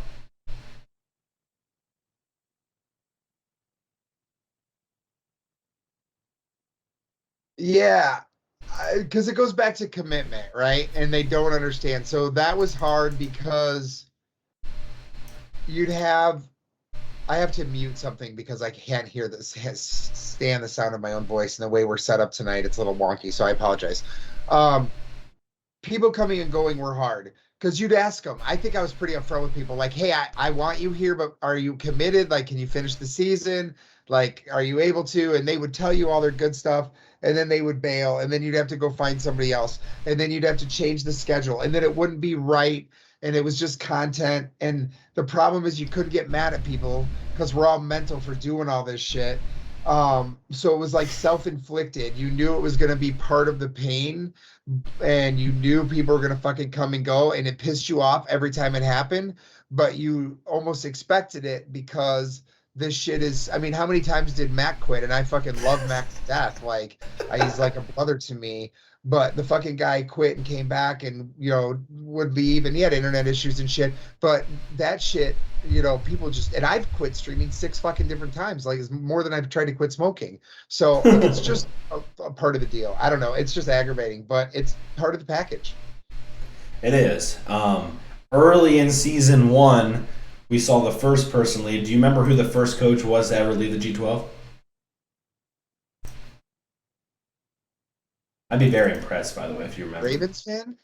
Yeah, because it goes back to commitment, right? And they don't understand. So that was hard because I have to mute something because I can't hear stand the sound of my own voice. And the way we're set up tonight, it's a little wonky. So I apologize. People coming and going were hard because you'd ask them. I think I was pretty upfront with people like, hey, I want you here, but are you committed? Like, can you finish the season? Like, are you able to? And they would tell you all their good stuff. And then they would bail. And then you'd have to go find somebody else. And then you'd have to change the schedule. And then it wouldn't be right. And it was just content. And the problem is you couldn't get mad at people because we're all mental for doing all this shit. So it was like self-inflicted. You knew it was going to be part of the pain and you knew people were going to fucking come and go and it pissed you off every time it happened, but you almost expected it because this shit is, I mean, how many times did Mac quit? And I fucking love Mac to death. Like he's like a brother to me, but the fucking guy quit and came back and, would leave and he had internet issues and shit. But that shit, people just, and I've quit streaming 6 fucking different times. Like it's more than I've tried to quit smoking. So it's just a part of the deal. I don't know. It's just aggravating, but it's part of the package. It is. Early in season 1, we saw the first person leave. Do you remember who the first coach was to ever leave the G12? I'd be very impressed, by the way, if you remember. Ravens fan?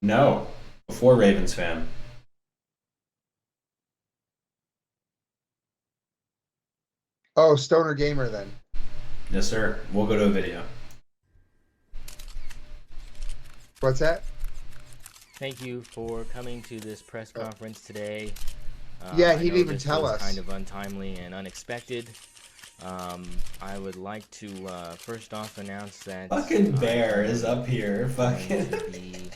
No, before Ravens fan. Oh, Stoner Gamer then. Yes, sir. We'll go to a video. What's that? Thank you for coming to this press conference today. Yeah, he didn't even tell us. Kind of untimely and unexpected. I would like to first off announce that fucking Bear is up here. Fucking be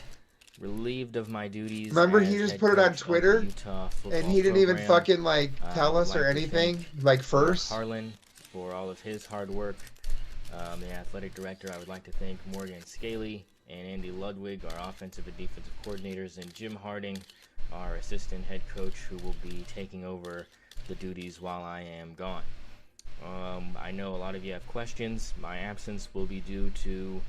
relieved of my duties. Remember, he just put it on Twitter, and he didn't even fucking tell us or anything. First, Harlan for all of his hard work. The athletic director. I would like to thank Morgan Scaley and Andy Ludwig, our offensive and defensive coordinators, and Jim Harding, our assistant head coach, who will be taking over the duties while I am gone. I know a lot of you have questions. My absence will be due to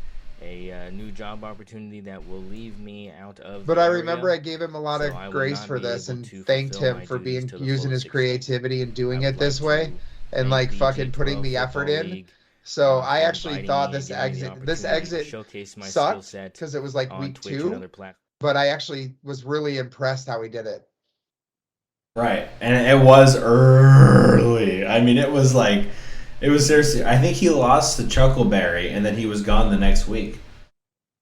a new job opportunity that will leave me out of. But I remember I gave him a lot of grace for this and thanked him for using his creativity and doing it this way and fucking putting the effort in. So I actually thought this exit sucked because it was week 2, but I actually was really impressed how he did it. Right, and it was early. I mean, it was It was seriously. I think he lost to Chuckleberry, and then he was gone the next week.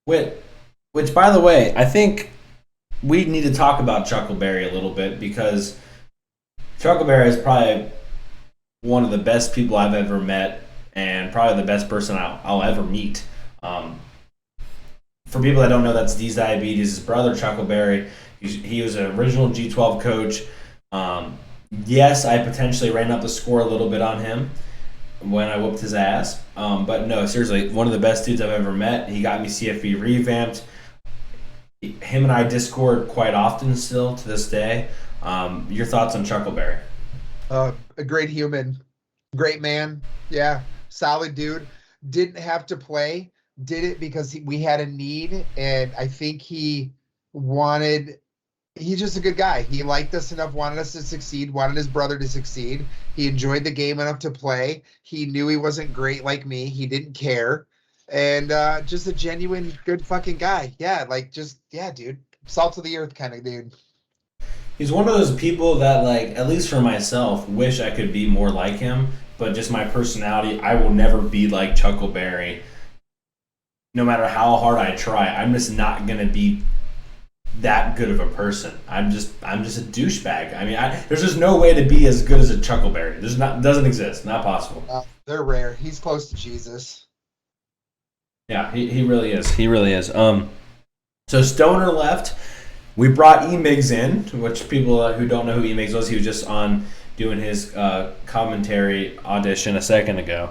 Which, by the way, I think we need to talk about Chuckleberry a little bit because Chuckleberry is probably one of the best people I've ever met, and probably the best person I'll ever meet. For people that don't know, that's Dee's Diabetes' brother, Chuckleberry. He was an original G12 coach. Yes, I potentially ran up the score a little bit on him when I whooped his ass. But no, seriously, one of the best dudes I've ever met. He got me CFB revamped. Him and I Discord quite often still to this day. Your thoughts on Chuckleberry? A great human, great man. Yeah, solid dude. Didn't have to play. Did it because we had a need, and I think he's just a good guy. He liked us enough, wanted us to succeed, wanted his brother to succeed. He enjoyed the game enough to play. He knew he wasn't great like me. He didn't care. And just a genuine good fucking guy. Yeah, dude. Salt of the earth kind of dude. He's one of those people that, like, at least for myself, wish I could be more like him. But just my personality, I will never be like Chuckleberry. No matter how hard I try, I'm just not gonna be that good of a person. I'm just a douchebag. I mean, there's just no way to be as good as a Chuckleberry. Doesn't exist. Not possible. They're rare. He's close to Jesus. Yeah, he really is. He really is. So Stoner left. We brought Emigs in, which people who don't know who Emigs was, he was just on doing his commentary audition a second ago.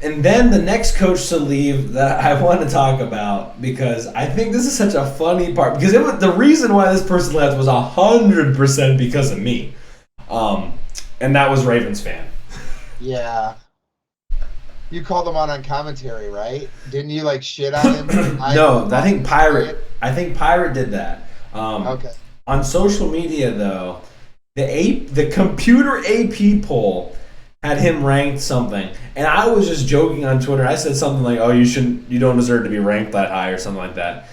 And then the next coach to leave that I want to talk about, because I think this is such a funny part, because the reason why this person left was 100% because of me. And that was Ravens fan. Yeah. You called him on commentary, right? Didn't you shit on him? No, I think Pirate did that. Okay. On social media though, the computer AP poll had him ranked something, and I was just joking on Twitter. I said something like, "Oh, you don't deserve to be ranked that high," or something like that.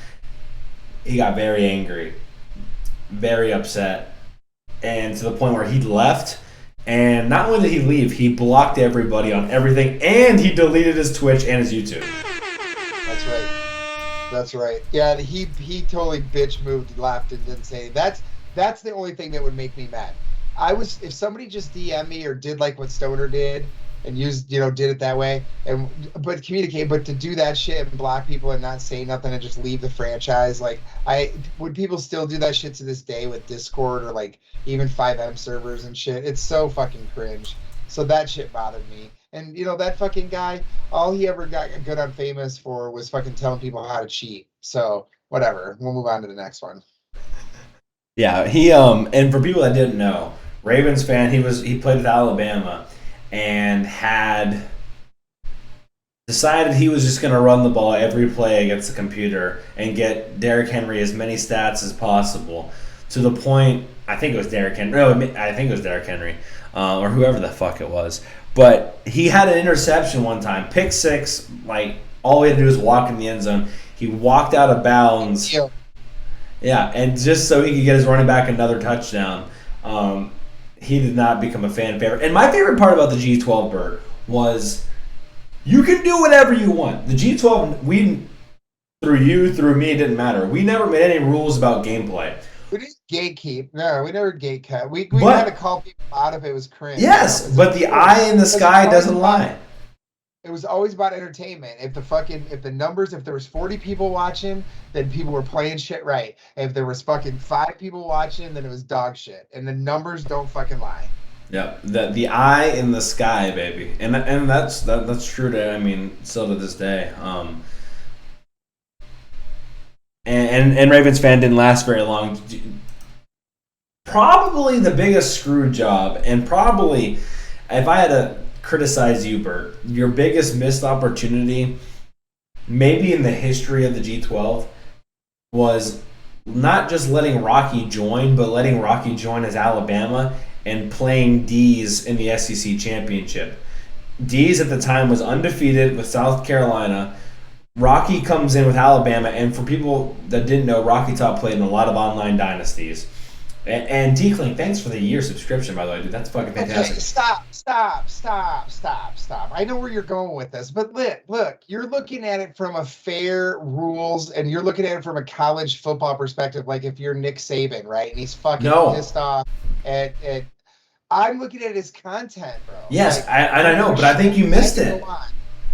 He got very angry, very upset, and to the point where he left. And not only did he leave, he blocked everybody on everything, and he deleted his Twitch and his YouTube. That's right. Yeah, he totally bitch moved, laughed, and didn't say anything. That's the only thing that would make me mad. If somebody just DM me or did like what Stoner did and did it that way, but communicate, but to do that shit and block people and not say nothing and just leave the franchise, would people still do that shit to this day with Discord or even 5M servers and shit? It's so fucking cringe. So that shit bothered me. And that fucking guy, all he ever got good on Famous for was fucking telling people how to cheat. So whatever. We'll move on to the next one. Yeah, he and for people that didn't know, Ravens fan, he played with Alabama and had decided he was just going to run the ball every play against the computer and get Derrick Henry as many stats as possible, to the point, I think it was Derrick Henry, or whoever the fuck it was. But he had an interception one time, pick six, all he had to do was walk in the end zone. He walked out of bounds. Yeah, and just so he could get his running back another touchdown. He did not become a fan favorite. And my favorite part about the G12, Bert, was you can do whatever you want. The G12, through me, it didn't matter. We never made any rules about gameplay. We didn't gatekeep. No, we never gatekept. We had to call people out if it was cringe. Yes, but the eye in the sky doesn't lie. It was always about entertainment. If there was 40 people watching, then people were playing shit right. If there was fucking 5 people watching, then it was dog shit. And the numbers don't fucking lie. Yeah, the eye in the sky, baby, and that's true to still to this day. And Ravens fan didn't last very long. Probably the biggest screw job, and probably if I had to criticize you, Bert, your biggest missed opportunity, maybe in the history of the G12, was not just letting Rocky join, but letting Rocky join as Alabama and playing D's in the SEC championship. D's at the time was undefeated with South Carolina. Rocky comes in with Alabama, and for people that didn't know, Rocky Top played in a lot of online dynasties. And D-Clink, thanks for the year subscription, by the way, dude. That's fucking fantastic. Okay, stop. I know where you're going with this, but look, you're looking at it from a fair rules, and you're looking at it from a college football perspective. Like if you're Nick Saban, right, and he's fucking pissed off at I'm looking at his content, bro. Yes, like, I know, but I think you missed it.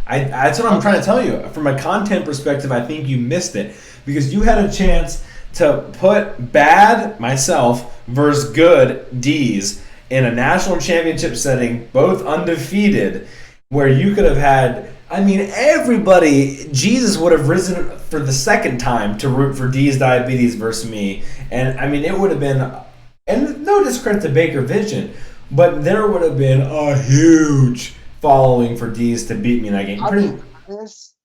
That's what I'm trying to tell you. From a content perspective, I think you missed it because you had a chance to put bad myself versus good D's in a national championship setting, both undefeated, where you could have had, I mean, everybody, Jesus would have risen for the second time to root for D's Diabetes versus me. And, I mean, it would have been, and no discredit to Baker Vision, but there would have been a huge following for D's to beat me in that game.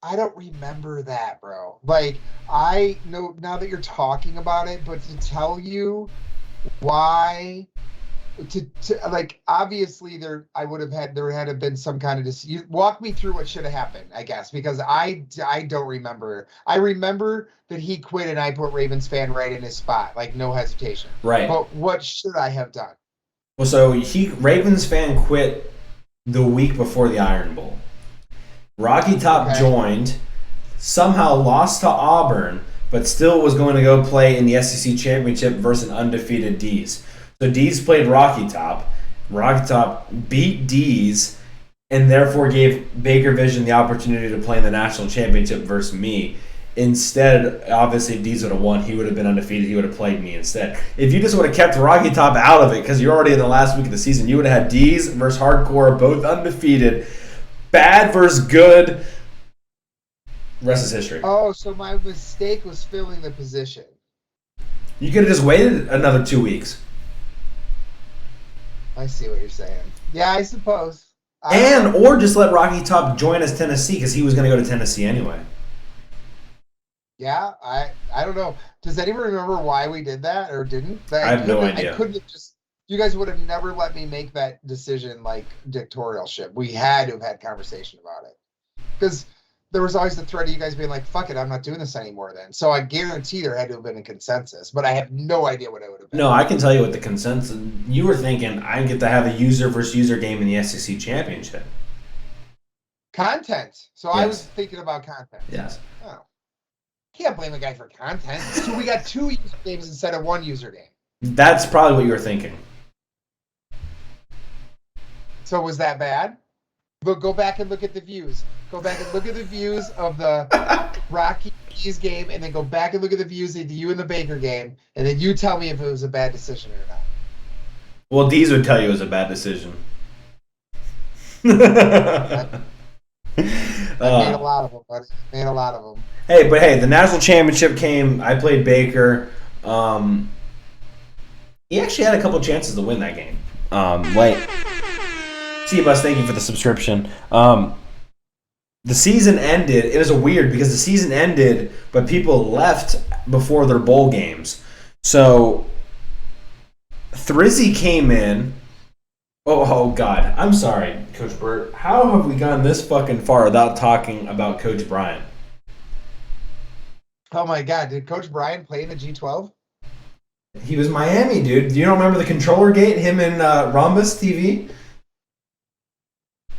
I don't remember that, bro. Like, I know now that you're talking about it, but to tell you why, like, obviously there had to have been some kind of you walk me through what should have happened, I guess, because I don't remember. I remember that he quit and I put Ravens fan right in his spot, like no hesitation. Right. But what should I have done? Well, so Ravens fan quit the week before the Iron Bowl. Rocky Top joined, somehow lost to Auburn, but still was going to go play in the SEC Championship versus an undefeated D's. So D's played Rocky Top. Rocky Top beat D's and therefore gave Baker Vision the opportunity to play in the national championship versus me. Instead, obviously, if D's would have won, he would have been undefeated. He would have played me instead. If you just would have kept Rocky Top out of it, because you're already in the last week of the season, you would have had D's versus Hardcore, both undefeated. Bad versus good. Rest is history. Oh, so my mistake was filling the position. You could have just waited another 2 weeks. I see what you're saying. Yeah, I suppose. Or just let Rocky Top join us Tennessee, because he was going to go to Tennessee anyway. Yeah, I don't know. Does anyone remember why we did that or didn't? I have no idea. I couldn't have just. You guys would have never let me make that decision like dictatorialship. We had to have had conversation about it. Because there was always the threat of you guys being like, fuck it, I'm not doing this anymore then. So I guarantee there had to have been a consensus, but I have no idea what it would have been. No, I can tell you what the consensus. You were thinking I get to have a user versus user game in the SEC Championship. Content. So yes. I was thinking about content. Yes. Oh. Can't blame a guy for content. So we got 2 user games instead of 1 user game. That's probably what you were thinking. So was that bad? But go back and look at the views. Go back and look at the views of the Rockies game, and then go back and look at the views of you and the Baker game, and then you tell me if it was a bad decision or not. Well, D's would tell you it was a bad decision. I made a lot of them, buddy. Made a lot of them. Hey, the national championship came. I played Baker. He actually had a couple chances to win that game. C-Bus, thank you for the subscription. The season ended. It was weird because the season ended, but people left before their bowl games. So Thrizzy came in. Oh God. I'm sorry, Coach Burt. How have we gone this fucking far without talking about Coach Bryant? Oh my God. Did Coach Bryant play in the G12? He was Miami, dude. Do you don't remember the controller gate? Him and Rhombus TV?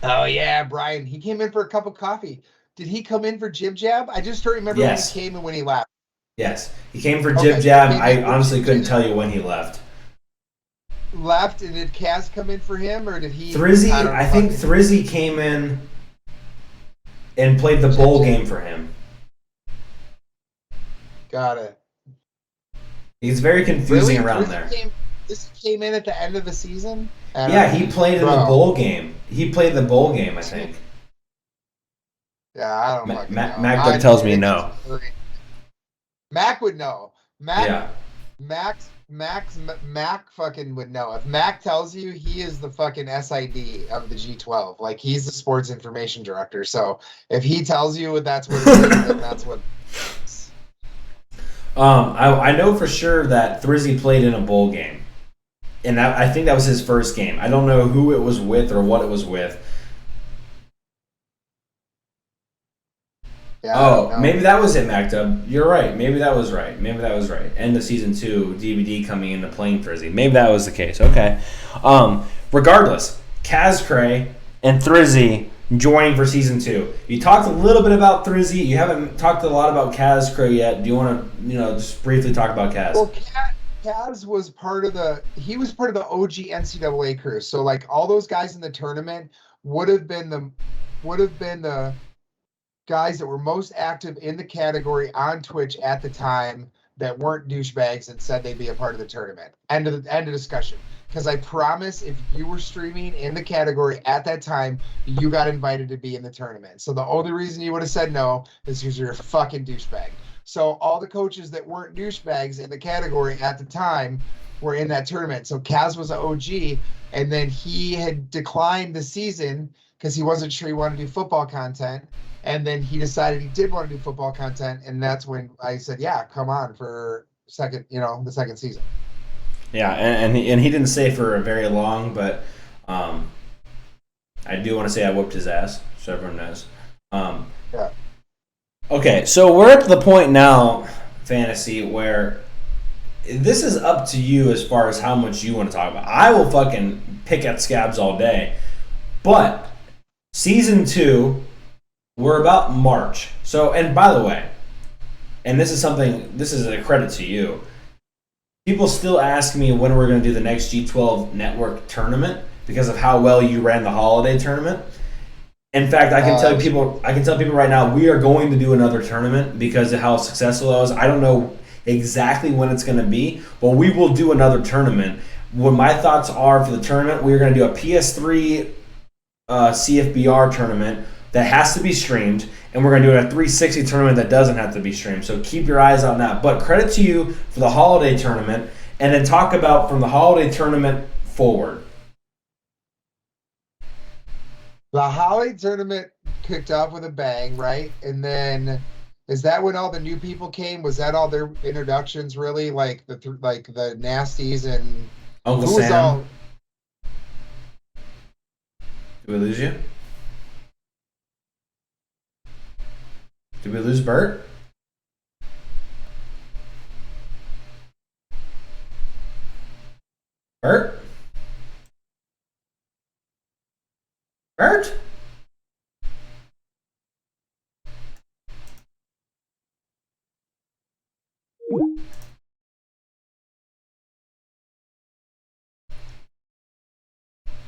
Oh yeah, Brian. He came in for a cup of coffee. Did he come in for Jib Jab? I just don't remember when he came and when he left. Yes, he came for Jib Jab. I honestly couldn't tell you when he left. Left, and did Kaz come in for him, or did he? Thrizzy, I think Thrizzy came in and played the bowl game for him. Got it. He's very confusing around there. This came in at the end of the season? Yeah, he played in the bowl game. He played the bowl game, I think. Yeah, I don't know. Mac tells me no. Mac would know. Mac fucking would know. If Mac tells you, he is the fucking SID of the G12. Like, he's the sports information director. So if he tells you that's what it is, then that's what it is. I know for sure that Thrizzy played in a bowl game. And I think that was his first game. I don't know who it was with or what it was with. Yeah, maybe that was it, MacDub. You're right. Maybe that was right. End of season 2, DVD coming into playing Thrizzy. Maybe that was the case. Okay. Regardless, Kaz Cray and Thrizzy joining for season 2. You talked a little bit about Thrizzy. You haven't talked a lot about Kaz Cray yet. Do you want to, just briefly talk about Kaz? Well, Kaz was part of the OG NCAA crew. So like all those guys in the tournament would have been the guys that were most active in the category on Twitch at the time that weren't douchebags and said they'd be a part of the tournament. End of discussion. Because I promise if you were streaming in the category at that time, you got invited to be in the tournament. So the only reason you would have said no is because you're a fucking douchebag. So all the coaches that weren't douchebags in the category at the time were in that tournament. So Kaz was an OG, and then he had declined the season because he wasn't sure he wanted to do football content. And then he decided he did want to do football content, and that's when I said, "Yeah, come on for the second season." Yeah, and he didn't stay for very long, but I do want to say I whooped his ass, so everyone knows. Yeah. Okay, so we're at the point now, Fantasy, where this is up to you as far as how much you want to talk about. I will fucking pick at scabs all day, but season 2, we're about March. So, and by the way, and this is a credit to you. People still ask me when we're going to do the next G12 network tournament because of how well you ran the holiday tournament. In fact, I can tell people right now we are going to do another tournament because of how successful it was. I don't know exactly when it's going to be, but we will do another tournament. What my thoughts are for the tournament, we're going to do a PS3 CFBR tournament that has to be streamed, and we're going to do a 360 tournament that doesn't have to be streamed. So keep your eyes on that. But credit to you for the holiday tournament, and then talk about from the holiday tournament forward. The holiday tournament kicked off with a bang, right? And then, is that when all the new people came? Was that all their introductions, really? Like the Nasties and Uncle Sam. Did we lose you? Did we lose Bert? Bert? Bert?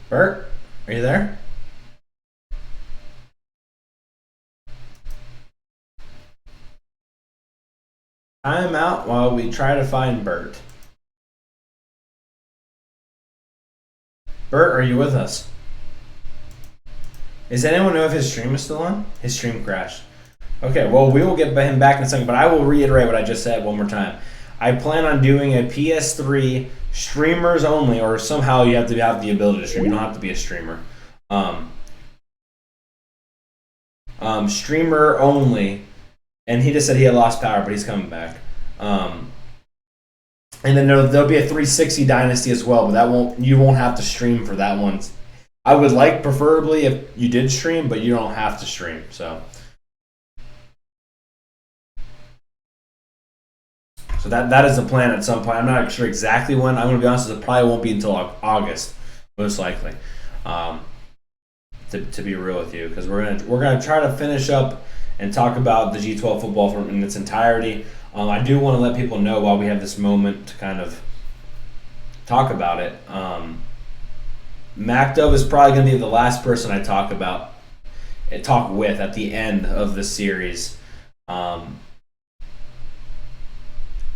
Bert? Are you there? Time out while we try to find Bert. Bert, are you with us? Does anyone know if his stream is still on? His stream crashed. Okay, well, we will get him back in a second, but I will reiterate what I just said one more time. I plan on doing a PS3 streamers only, or somehow you have to have the ability to stream. You don't have to be a streamer. Streamer only. And he just said he had lost power, but he's coming back. And then there'll be a 360 Dynasty as well, but you won't have to stream for that one. I would like preferably if you did stream, but you don't have to stream. So that is the plan at some point. I'm not sure exactly when. I'm going to be honest, it probably won't be until August, most likely. To be real with you, because we're gonna try to finish up and talk about the G12 football in its entirety. I do want to let people know while we have this moment to kind of talk about it. MacDub is probably going to be the last person I talk with at the end of the series. I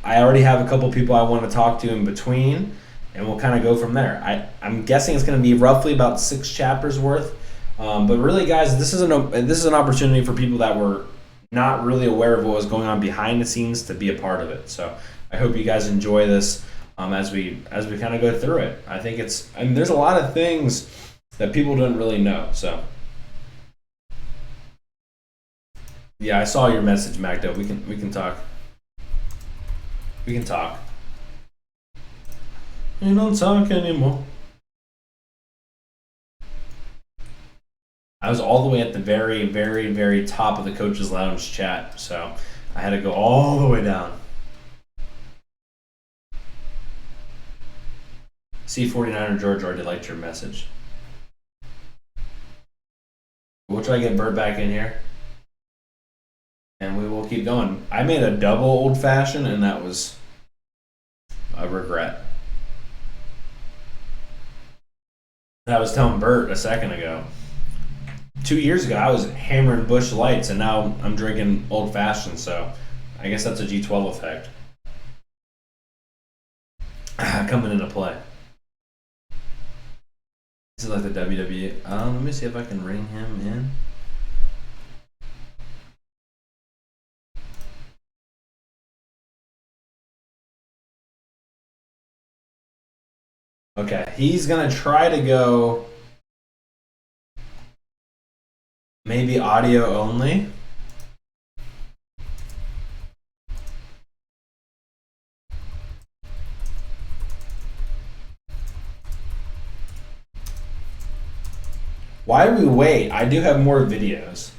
already have a couple people I want to talk to in between, and we'll kind of go from there. I'm guessing it's going to be roughly about 6 chapters worth. But really, guys, this is an opportunity for people that were not really aware of what was going on behind the scenes to be a part of it. So I hope you guys enjoy this as we kind of go through it. I think there's a lot of things that people don't really know. So yeah, I saw your message, Magda. We can talk. We can talk. You don't talk anymore. I was all the way at the very, very, very top of the coaches' lounge chat, so I had to go all the way down. C49er George already liked your message. We'll try to get Bert back in here. And we will keep going. I made a double old fashioned, and that was a regret. I was telling Bert a second ago. 2 years ago, I was hammering Busch Lights, and now I'm drinking old fashioned. So I guess that's a G12 effect coming into play. This is like the WWE. Let me see if I can ring him in. Okay, he's gonna try to go maybe audio only. Why do we wait? I do have more videos.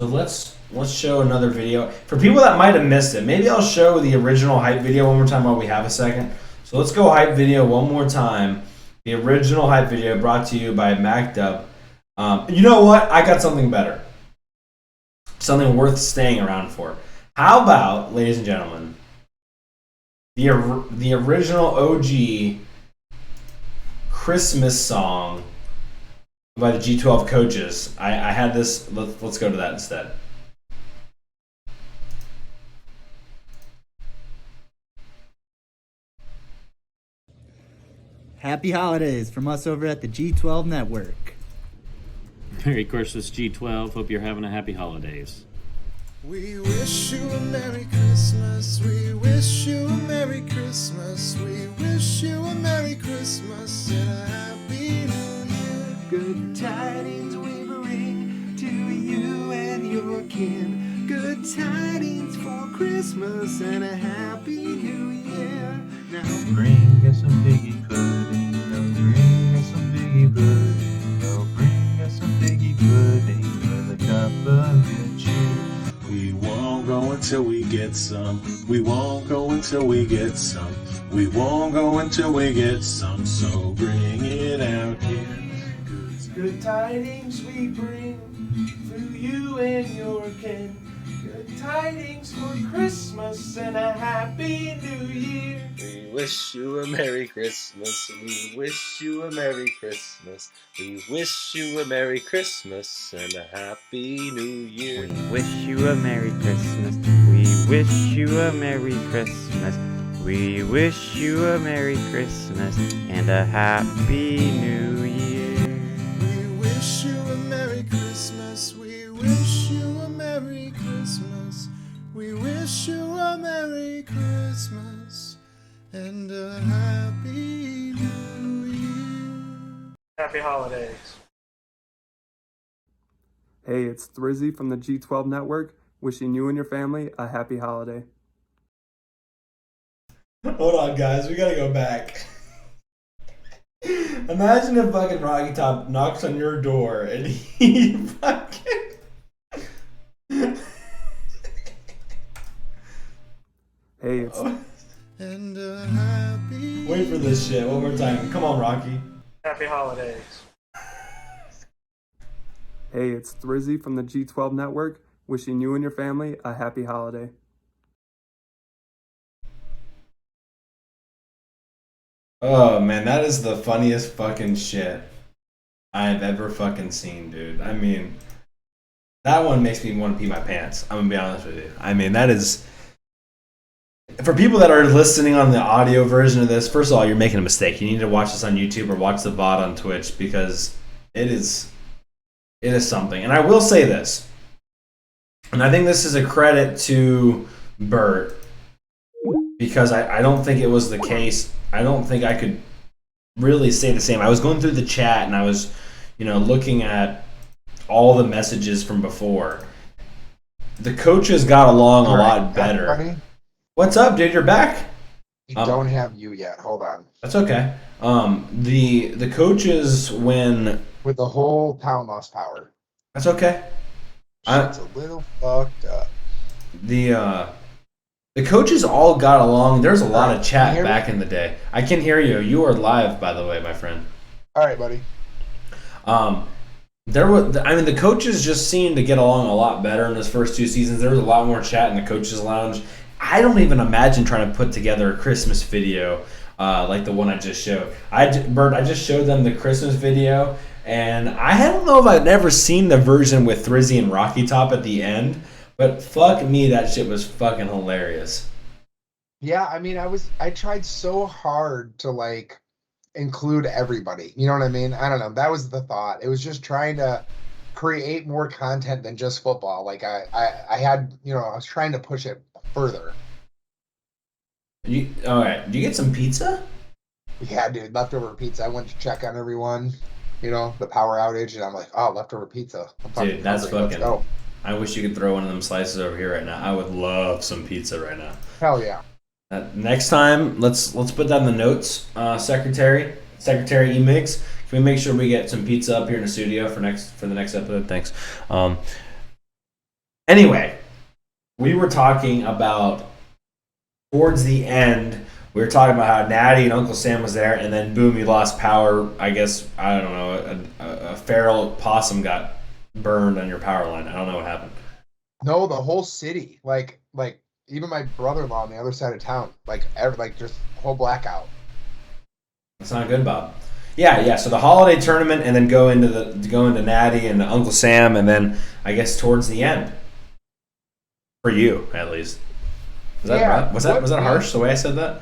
So let's show another video. For people that might have missed it, maybe I'll show the original hype video one more time while we have a second. So let's go hype video one more time. The original hype video brought to you by MacDub. You know what? I got something better. Something worth staying around for. How about, ladies and gentlemen, the original OG Christmas song by the G12 coaches. I had this. Let's go to that instead. Happy holidays from us over at the G12 Network. Merry Christmas, G12. Hope you're having a happy holidays. We wish you a Merry Christmas. We wish you a Merry Christmas. We wish you a Merry Christmas and a Happy New Year. Good tidings we bring to you and your kin. Good tidings for Christmas and a Happy New Year. Now bring us some piggy pudding. No, bring us some piggy pudding. No, bring us some piggy pudding with a cup of good cheer. We won't go until we get some. We won't go until we get some. We won't go until we get some. So bring it out here. good tidings we bring to you and your kin. Good tidings for Christmas and a Happy New Year. We wish you a Merry Christmas. We wish you a Merry Christmas. We wish you a Merry Christmas and a Happy New Year. We wish you a Merry Christmas. We wish you a Merry Christmas. We wish you a Merry Christmas and a Happy New Year. We wish you a Merry Christmas. We wish you a Merry Christmas. We wish you a Merry Christmas and a Happy New Year. Happy holidays. Hey, it's Thrizzy from the G12 Network, wishing you and your family a happy holiday. Hold on, guys. We gotta go back. Imagine if fucking Rocky Top knocks on your door and he fucking... Hey, it's... And a happy... Wait for this shit one more time. Come on, Rocky. Happy holidays. Hey, it's Thrizzy from the G12 Network, wishing you and your family a happy holiday. Oh, man, that is the funniest fucking shit I've ever fucking seen, dude. I mean, that one makes me want to pee my pants. I'm gonna be honest with you. I mean, that is... For people that are listening on the audio version of this, first of all, you're making a mistake. You need to watch this on YouTube or watch the VOD on Twitch because it is something. And I will say this, and I think this is a credit to Bert, because I don't think it was the case. I don't think I could really say the same. I was going through the chat and I was, looking at all the messages from before. The coaches got along a lot better. What's up, dude? You're back? I don't have you yet. Hold on. That's okay. The coaches when With the whole town lost power. that's okay. Shit's a little fucked up. The coaches all got along. There's a lot of Can chat you hear back me? in the day. I can hear you. You are live, by the way, my friend. All right, buddy. The coaches just seemed to get along a lot better in those first 2 seasons. There was a lot more chat in the coaches' lounge. I don't even imagine trying to put together a Christmas video like the one I just showed. Bert, I just showed them the Christmas video, and I don't know if I've ever seen the version with Thrizzy and Rocky Top at the end, but fuck me, that shit was fucking hilarious. Yeah, I mean, I tried so hard to like include everybody. You know what I mean? I don't know. That was the thought. It was just trying to create more content than just football. Like I had, I was trying to push it further. All right, did you get some pizza? Yeah, dude, leftover pizza. I went to check on everyone, the power outage, and I'm like, oh, leftover pizza. Dude, that's hungry. fucking. Let's go. I wish you could throw one of them slices over here right now. I would love some pizza right now. Hell yeah. Next time, let's put that in the notes, Secretary E-Mix. Can we make sure we get some pizza up here in the studio for the next episode? Thanks. Anyway, we were talking about towards the end. We were talking about how Natty and Uncle Sam was there, and then boom, you lost power. I guess I don't know. A feral possum got burned on your power line. I don't know what happened. No, the whole city, like even my brother-in-law on the other side of town, just whole blackout. That's not good, Bob. Yeah. So the holiday tournament, and then go into Natty and Uncle Sam, and then I guess towards the end, for you at least. Was that right? Was that harsh the way I said that?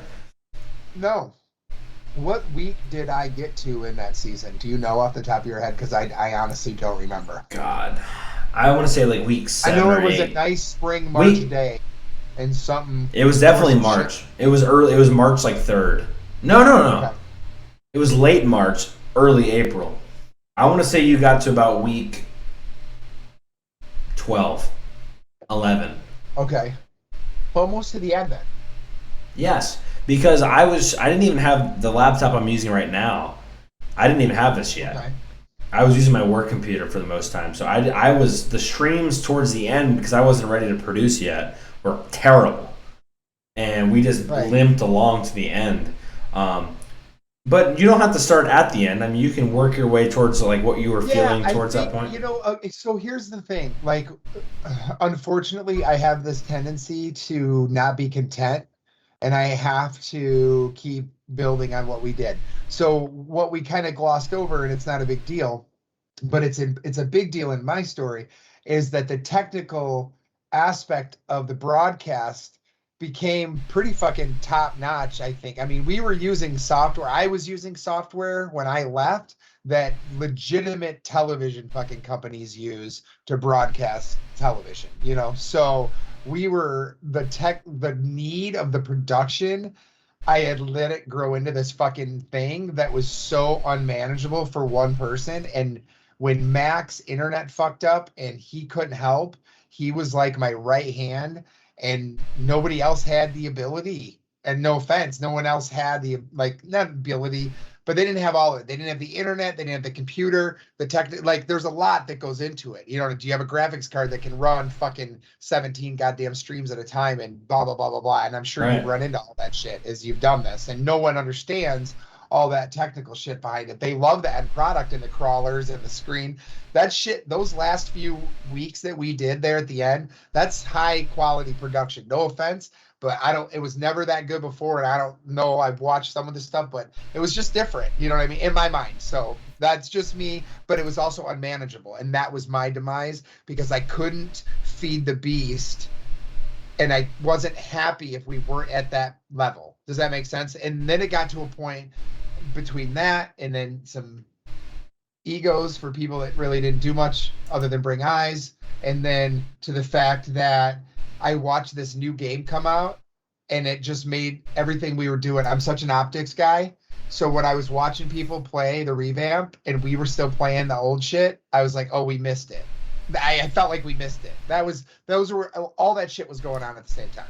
No. What week did I get to in that season? Do you know off the top of your head? Because I honestly don't remember. God, I want to say like week 7 I know or it was 8. a nice spring March day, and something. It was definitely March. It was early. It was March like 3rd. No. Okay. It was late March, early April. I want to say you got to about week 12, 11. Okay. Almost to the end then. Yes, because I didn't even have the laptop I'm using right now. I didn't even have this yet. Okay. I was using my work computer for the most time. So I was the streams towards the end because I wasn't ready to produce yet were terrible. And we just limped along to the end. But you don't have to start at the end. I mean, you can work your way towards like what you were feeling towards that point. So here's the thing. Like, unfortunately, I have this tendency to not be content, and I have to keep building on what we did. So what we kind of glossed over, and it's not a big deal, but it's a big deal in my story, is that the technical aspect of the broadcast became pretty fucking top notch, I think. I mean, we were using software. I was using software when I left that legitimate television fucking companies use to broadcast television, So we were the need of the production. I had let it grow into this fucking thing that was so unmanageable for one person. And when Mac's internet fucked up and he couldn't help, he was like my right hand, and nobody else had the ability. And no offense, no one else had the not ability, but they didn't have all of it. They didn't have the internet, they didn't have the computer, the tech. There's a lot that goes into it. Do you have a graphics card that can run fucking 17 goddamn streams at a time and blah blah blah blah blah? And I'm sure you've run into all that shit as you've done this, and no one understands all that technical shit behind it. They love the end product and the crawlers and the screen. That shit, those last few weeks that we did there at the end, that's high quality production. No offense, but it was never that good before. And I don't know, I've watched some of the stuff, but it was just different. You know what I mean? In my mind. So that's just me, but it was also unmanageable. And that was my demise because I couldn't feed the beast. And I wasn't happy if we weren't at that level. Does that make sense? And then it got to a point between that and then some egos for people that really didn't do much other than bring eyes. And then to the fact that I watched this new game come out and it just made everything we were doing. I'm such an optics guy. So when I was watching people play the revamp and we were still playing the old shit, I was like, oh, we missed it. I felt like we missed it. Those were all that shit was going on at the same time.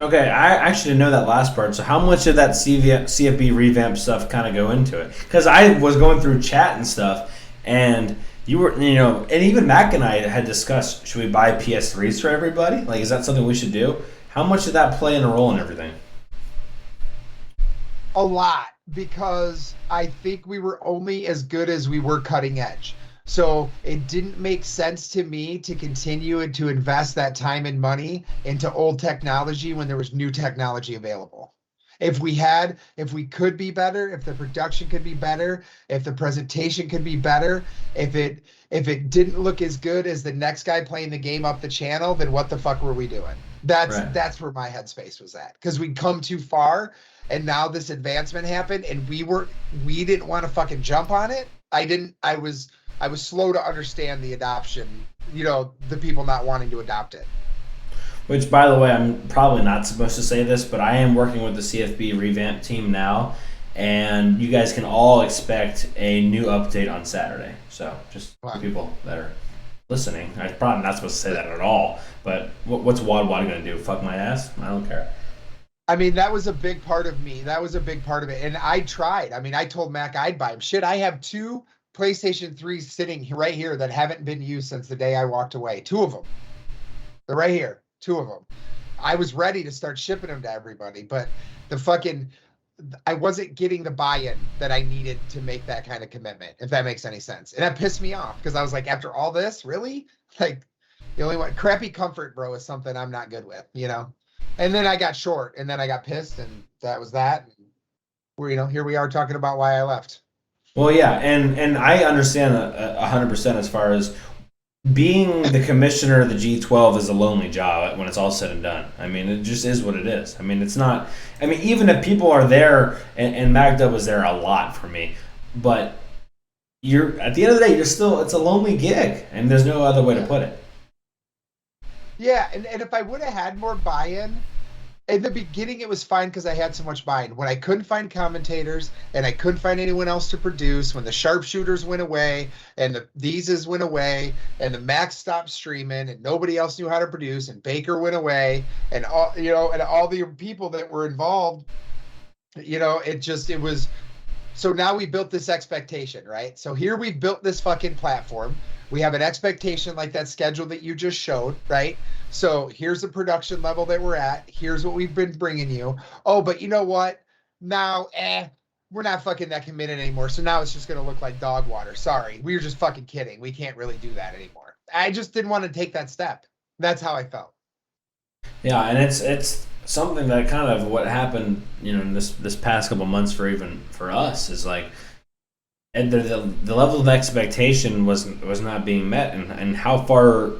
Okay, I actually didn't know that last part. So how much of that CFB revamp stuff kind of go into it? Because I was going through chat and stuff, and you were, and even Mac and I had discussed, should we buy PS3s for everybody? Like, is that something we should do? How much did that play in a role in everything? A lot, because I think we were only as good as we were cutting edge. So it didn't make sense to me to continue and to invest that time and money into old technology when there was new technology available. If we could be better, if the production could be better, if the presentation could be better, if it didn't look as good as the next guy playing the game up the channel, then what the fuck were we doing? That's where my headspace was at, because we'd come too far, and now this advancement happened, and we didn't want to fucking jump on it. I was slow to understand the adoption, the people not wanting to adopt it. Which, by the way, I'm probably not supposed to say this, but I am working with the CFB revamp team now, and you guys can all expect a new update on Saturday. So just for people that are listening, I'm probably not supposed to say that at all, but what's Wad going to do? Fuck my ass? I don't care. I mean, that was a big part of me. That was a big part of it. And I tried. I mean, I told Mac I'd buy him. Shit, I have 2 PlayStation 3s sitting right here that haven't been used since the day I walked away. 2 of them. They're right here. 2 of them. I was ready to start shipping them to everybody, but I wasn't getting the buy-in that I needed to make that kind of commitment, if that makes any sense. And that pissed me off, because I was like, after all this, really? Like, the only one, crappy comfort, bro, is something I'm not good with, And then I got short, and then I got pissed, and that was that. And we're, here we are talking about why I left. Well, yeah, and I understand 100% as far as being the commissioner of the G12 is a lonely job when it's all said and done. I mean, it just is what it is. I mean, it's not. I mean, even if people are there, and Magda was there a lot for me, but you're at the end of the day, it's a lonely gig, and there's no other way to put it. Yeah, and if I would have had more buy-in, in the beginning it was fine because I had so much buy-in. When I couldn't find commentators and I couldn't find anyone else to produce, when the sharpshooters went away and the Theses went away and the Max stopped streaming and nobody else knew how to produce and Baker went away and all the people that were involved, it was. So now we built this expectation, right? So here we've built this fucking platform. We have an expectation like that schedule that you just showed, right? So here's the production level that we're at. Here's what we've been bringing you. Oh, but you know what? Now, we're not fucking that committed anymore. So now it's just going to look like dog water. Sorry. We were just fucking kidding. We can't really do that anymore. I just didn't want to take that step. That's how I felt. Yeah, and it's something that kind of what happened, in this past couple months for us is like, and the level of expectation was not being met, and how far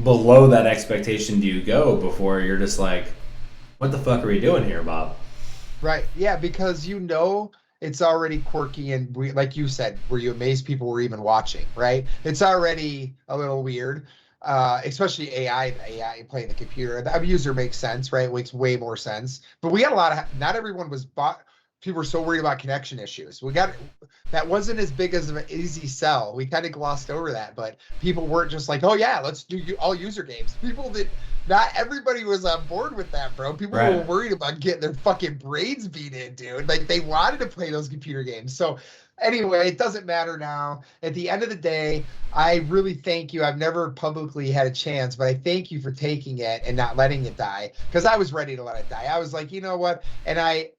below that expectation do you go before you're just like, what the fuck are we doing here, Bob? Right. Yeah, because it's already quirky, and like you said, were you amazed people were even watching, right? It's already a little weird. Especially AI playing the computer. The user makes sense, right? It makes way more sense. But we got not everyone was people were so worried about connection issues. That wasn't as big as an easy sell. We kind of glossed over that, but people weren't just like, oh yeah, let's do all user games. Not everybody was on board with that, bro. People were worried about getting their fucking brains beat in, dude. Like, they wanted to play those computer games. So anyway, it doesn't matter now. At the end of the day, I really thank you. I've never publicly had a chance, but I thank you for taking it and not letting it die, because I was ready to let it die. I was like, you know what? And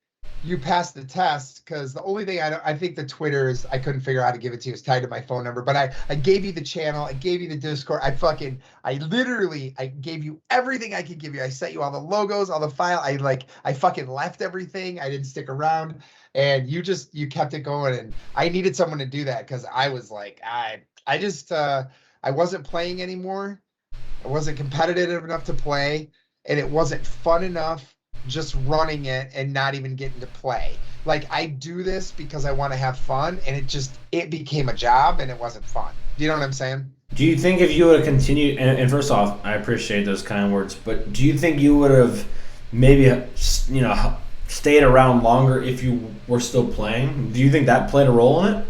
you passed the test, because the only thing I think the Twitter is, I couldn't figure out how to give it to you. It's tied to my phone number, but I gave you the channel. I gave you the Discord. I gave you everything I could give you. I sent you all the logos, all the file. I fucking left everything. I didn't stick around, and you kept it going. And I needed someone to do that, because I was like, I wasn't playing anymore. I wasn't competitive enough to play, and it wasn't fun enough just running it and not even getting to play. Like, I do this because I want to have fun, and it became a job, and it wasn't fun. Do you know what I'm saying? Do you think if you would have continued, and first off, I appreciate those kind words, but do you think you would have maybe, stayed around longer if you were still playing? Do you think that played a role in it?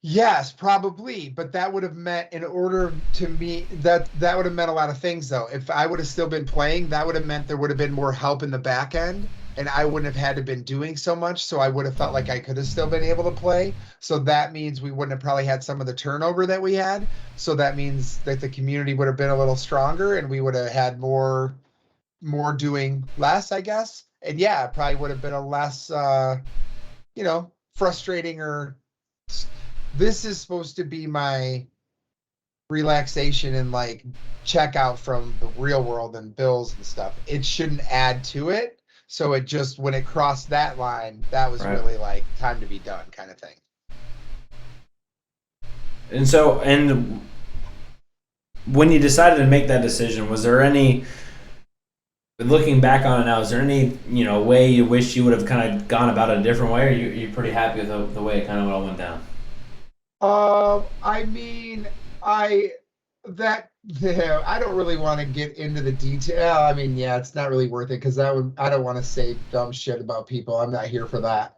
Yes, probably, but that would have meant in order to me that would have meant a lot of things though. If I would have still been playing, that would have meant there would have been more help in the back end and I wouldn't have had to been doing so much, so I would have felt like I could have still been able to play. So that means we wouldn't have probably had some of the turnover that we had. So that means that the community would have been a little stronger and we would have had more doing less, I guess. And yeah, it probably would have been a less frustrating or this is supposed to be my relaxation and like check out from the real world and bills and stuff. It shouldn't add to it. So it just when it crossed that line, that was really like time to be done kind of thing. And when you decided to make that decision, was there any, looking back on it now, is there any way you wish you would have kind of gone about it a different way, or you pretty happy with the way it kind of all went down? I mean, I don't really want to get into the detail. I mean, yeah, it's not really worth it because I don't want to say dumb shit about people. I'm not here for that.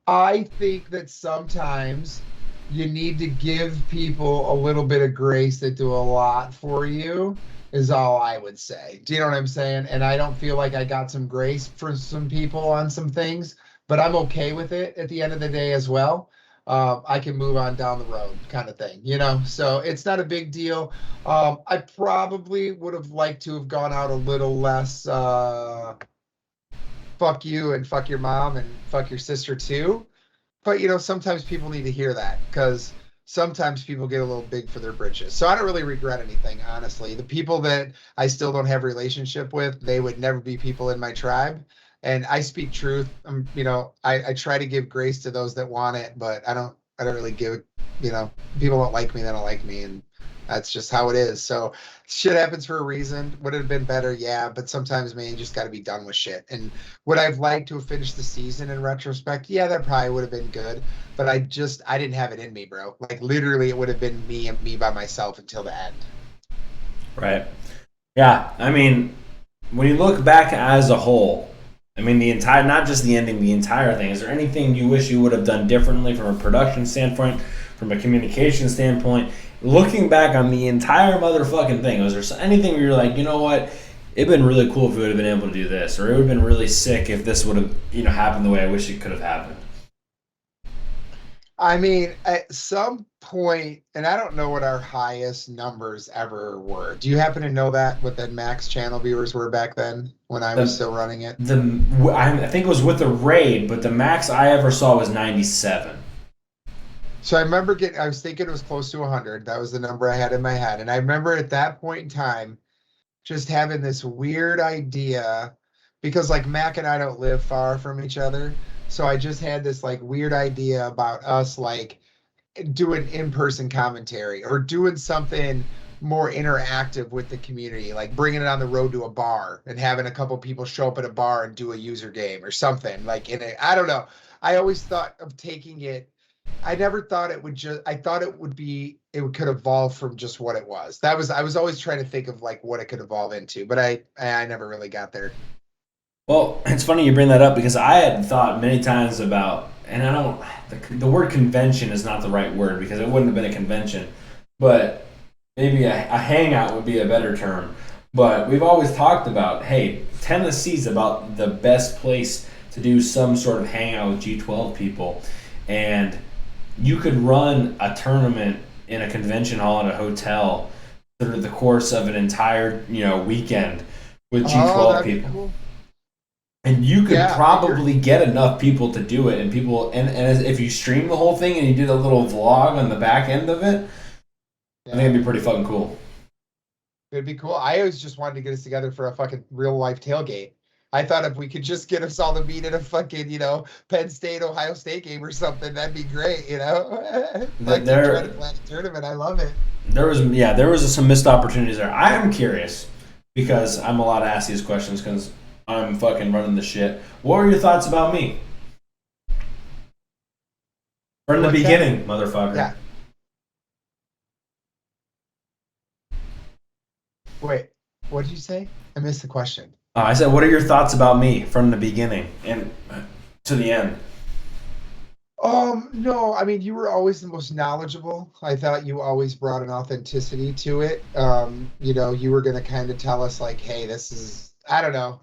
I think that sometimes you need to give people a little bit of grace that do a lot for you, is all I would say. Do you know what I'm saying? And I don't feel like I got some grace for some people on some things, but I'm okay with it at the end of the day as well. I can move on down the road kind of thing, so it's not a big deal. I probably would have liked to have gone out a little less, fuck you and fuck your mom and fuck your sister too. But sometimes people need to hear that because sometimes people get a little big for their britches. So I don't really regret anything, honestly. The people that I still don't have a relationship with, they would never be people in my tribe. And I speak truth. I try to give grace to those that want it, but I don't really give, people don't like me, they don't like me. And that's just how it is. So shit happens for a reason. Would it have been better? Yeah. But sometimes, man, you just got to be done with shit. And would I've liked to have finished the season in retrospect? Yeah, that probably would have been good. But I didn't have it in me, bro. Like literally it would have been me and me by myself until the end. Right. Yeah. I mean, when you look back as a whole, I mean, the entire, not just the ending, the entire thing, is there anything you wish you would have done differently from a production standpoint, from a communication standpoint? Looking back on the entire motherfucking thing, was there anything where you're like, you know what, it'd been really cool if we would have been able to do this, or it would have been really sick if this would have, happened the way I wish it could have happened? I mean, at some point, and I don't know what our highest numbers ever were. Do you happen to know that, what the max channel viewers were back then when I was still running it? I think it was with the raid, but the max I ever saw was 97. So I remember I was thinking it was close to 100. That was the number I had in my head. And I remember at that point in time, just having this weird idea because like Mac and I don't live far from each other. So I just had this like weird idea about us like doing in-person commentary or doing something more interactive with the community, like bringing it on the road to a bar and having a couple people show up at a bar and do a user game or something like in it. I don't know. I always thought of taking it. I never thought it would just, I thought it could evolve from just what it was. I was always trying to think of like what it could evolve into, but I never really got there. Well, it's funny you bring that up because I had thought many times about, and I don't, the word convention is not the right word because it wouldn't have been a convention, but maybe a hangout would be a better term. But we've always talked about, hey, Tennessee's about the best place to do some sort of hangout with G12 people. And you could run a tournament in a convention hall at a hotel through the course of an entire, weekend with G12 people. Cool. And you could probably get enough people to do it, and if you stream the whole thing and you did a little vlog on the back end of it, I think it'd be pretty fucking cool. It'd be cool. I always just wanted to get us together for a fucking real life tailgate. I thought if we could just get us all to meet at a fucking, Penn State, Ohio State game or something, that'd be great, Like trying to plan a tournament. I love it. There was some missed opportunities there. I am curious because I'm allowed to ask these questions because I'm fucking running the shit. What were your thoughts about me? From the beginning, motherfucker. Yeah. Wait, what did you say? I missed the question. I said, what are your thoughts about me from the beginning and to the end? No, I mean, you were always the most knowledgeable. I thought you always brought an authenticity to it. You were gonna kind of tell us like, hey, this is, I don't know.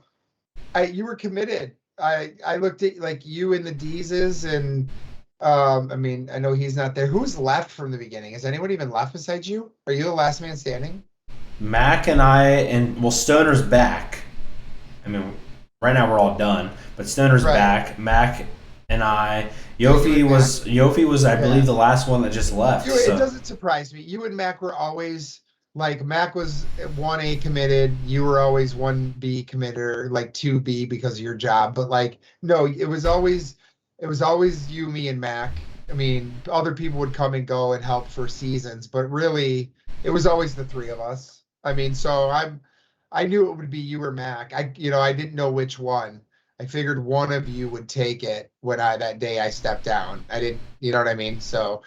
You were committed. I looked at like you and the Deezes and I mean, I know he's not there. Who's left from the beginning? Is anyone even left besides you? Are you the last man standing? Mac and I, and well, Stoner's back. I mean, right now we're all done, but Stoner's back. Mac and I. Yofi was, I believe, the last one that just left. It doesn't surprise me. You and Mac were always like, Mac was 1A committed. You were always 1B committed, or like 2B because of your job. But like, no, it was always you, me, and Mac. I mean, other people would come and go and help for seasons, but really, it was always the three of us. I mean, so I knew it would be you or Mac. I didn't know which one. I figured one of you would take it when that day I stepped down. I didn't, you know what I mean? So,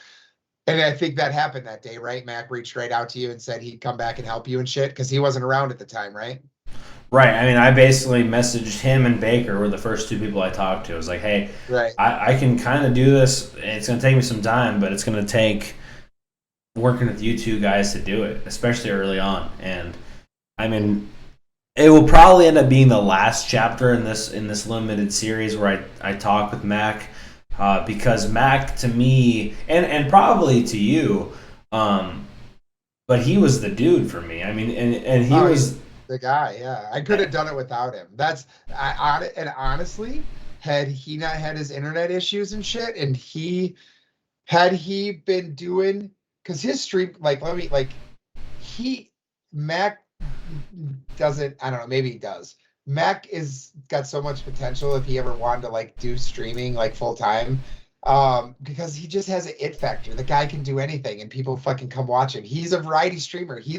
and I think that happened that day, right? Mac reached right out to you and said he'd come back and help you and shit because he wasn't around at the time, right? Right. I mean, I basically messaged him and Baker were the first two people I talked to. I was like, hey, right. I can kind of do this. It's going to take me some time, but it's going to take working with you two guys to do it, especially early on. And I mean, it will probably end up being the last chapter in this limited series where I talk with Mac, because Mac to me and probably to you, but he was the dude for me. I mean, and he was the guy. Yeah, I could have done it without him. And honestly, had he not had his internet issues and shit, and had he been doing, because his stream, like, Mac doesn't, I don't know, maybe he does. Mac is got so much potential if he ever wanted to like do streaming like full time, because he just has an it factor. The guy can do anything and people fucking come watch him. He's a variety streamer. He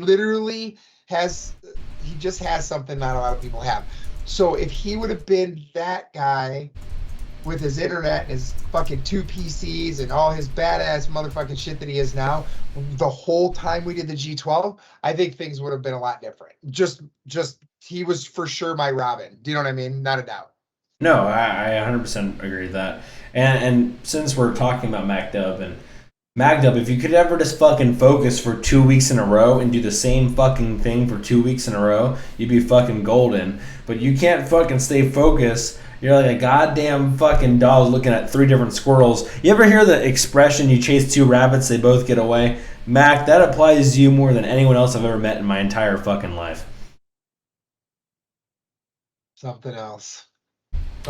just has something not a lot of people have. So if he would have been that guy with his internet and his fucking 2 PCs and all his badass motherfucking shit that he is now, the whole time we did the G12, I think things would have been a lot different. Just he was for sure my Robin. Do you know what I mean? Not a doubt. No, I 100% agree with that. And since we're talking about MacDub, if you could ever just fucking focus for 2 weeks in a row and do the same fucking thing for 2 weeks in a row, you'd be fucking golden. But you can't fucking stay focused. You're like a goddamn fucking dog looking at 3 different squirrels. You ever hear the expression, you chase 2 rabbits, they both get away? Mac, that applies to you more than anyone else I've ever met in my entire fucking life. Something else.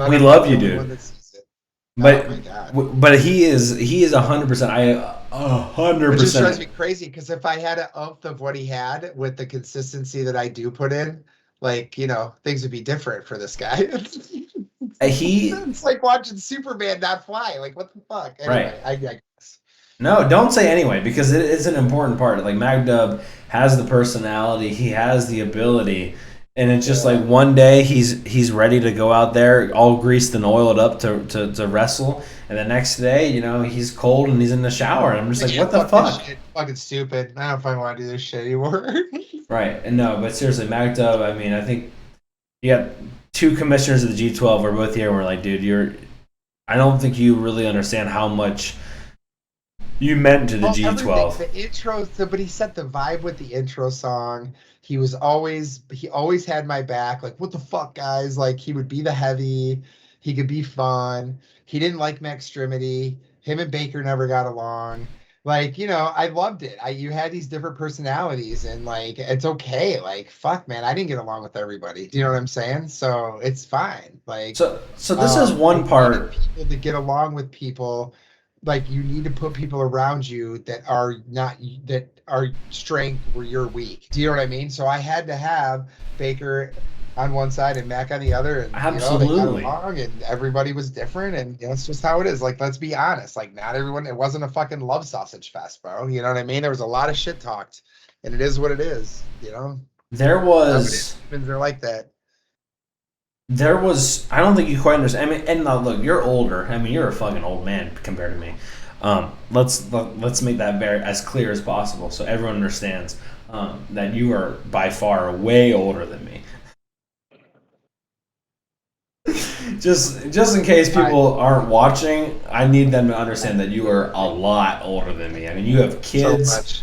We love you, dude. But he is 100%. 100%. It just drives me crazy because if I had an umph of what he had with the consistency that I do put in, like, things would be different for this guy. It's like watching Superman not fly. Like, what the fuck? Anyway, right. I guess. No, don't say anyway, because it is an important part. Like, MacDub has the personality, he has the ability, and it's just like one day he's ready to go out there all greased and oiled up to wrestle, and the next day, he's cold and he's in the shower, and I'm just like, what the fuck? Shit, fucking stupid. I don't fucking want to do this shit anymore. Right, and no, but seriously, MacDub, I mean, I think you got 2 commissioners of the G12. We're both here. And we're like, dude, I don't think you really understand how much you meant to the G12. The intro, but he set the vibe with the intro song. He always had my back. Like, what the fuck, guys? Like, he would be the heavy. He could be fun. He didn't like Maxtrimity. Him and Baker never got along. Like, I loved it. You had these different personalities, and like, it's okay. Like, fuck, man, I didn't get along with everybody. Do you know what I'm saying? So it's fine. Like, so this is one part. People to get along with people, like, you need to put people around you that are strength where you're weak. Do you know what I mean? So I had to have Baker on one side and Mac on the other, and absolutely, they got along, and everybody was different, and it's just how it is. Like, let's be honest, like, not everyone, it wasn't a fucking love sausage fest, bro. You know what I mean? There was a lot of shit talked, and it is what it is. There was they're like that. There was, I don't think you quite understand. I mean, and look, you're older. I mean, you're a fucking old man compared to me. Let's make that very as clear as possible so everyone understands that you are by far way older than me. just in case people aren't watching, I need them to understand that you are a lot older than me. I mean, you have kids. So much.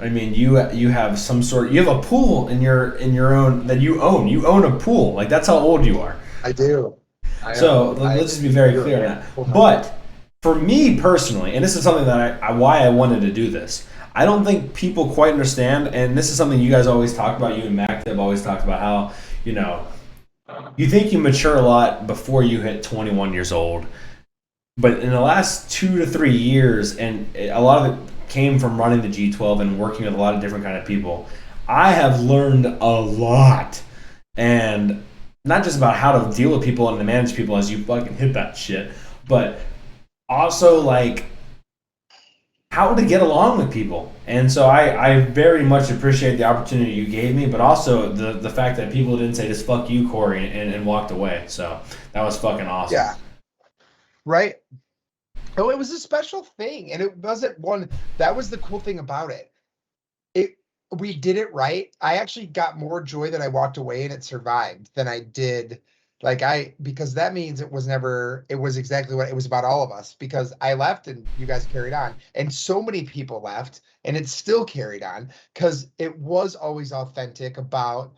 I mean, you have some sort. You have a pool in your own that you own. You own a pool. Like that's how old you are. I do. Let's just be very clear on that. But for me personally, and this is something that why I wanted to do this. I don't think people quite understand, and this is something you guys always talk about. You and Mac have always talked about how you think you mature a lot before you hit 21 years old, but in the last 2 to 3 years, and a lot of it came from running the G12 and working with a lot of different kind of people. I have learned a lot, and not just about how to deal with people and to manage people as you fucking hit that shit, but also like how to get along with people. And so I very much appreciate the opportunity you gave me, but also the fact that people didn't say just fuck you, Corey, and walked away. So that was fucking awesome. Yeah. Right. Oh, it was a special thing. And it wasn't one. That was the cool thing about it. We did it right. I actually got more joy that I walked away and it survived than I did. Because that means it was exactly what it was about all of us, because I left and you guys carried on, and so many people left and it still carried on because it was always authentic about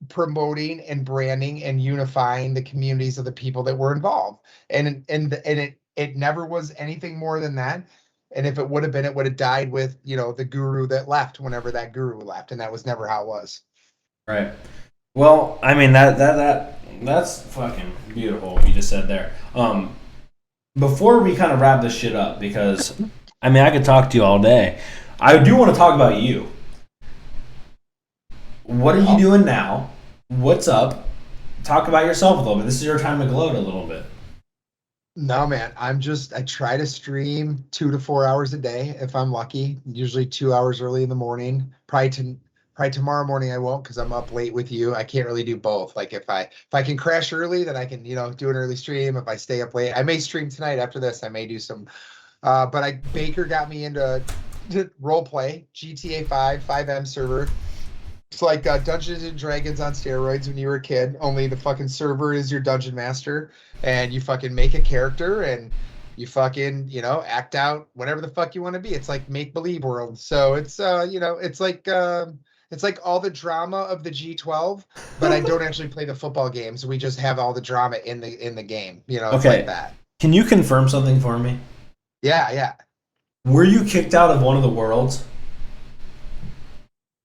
promoting and branding and unifying the communities of the people that were involved. And it never was anything more than that. And if it would have been, it would have died with, the guru that left whenever that guru left. And that was never how it was. Right. Well, I mean, that's fucking beautiful what you just said there. Before we kind of wrap this shit up, because, I mean, I could talk to you all day. I do want to talk about you. What are you doing now? What's up? Talk about yourself a little bit. This is your time to gloat a little bit. No, man, I try to stream 2 to 4 hours a day if I'm lucky, usually 2 hours early in the morning. Probably tomorrow morning I won't because I'm up late with you. I can't really do both. Like if I can crash early, then I can, do an early stream. If I stay up late, I may stream tonight after this. I may do some, but Baker got me into role play, GTA 5M server. It's like Dungeons and Dragons on steroids when you were a kid, only the fucking server is your dungeon master, and you fucking make a character and you fucking, act out whatever the fuck you want to be. It's like make-believe world. So it's, it's like all the drama of the G12, but I don't actually play the football games. We just have all the drama in the game. It's like that. Can you confirm something for me? Yeah. Were you kicked out of one of the worlds?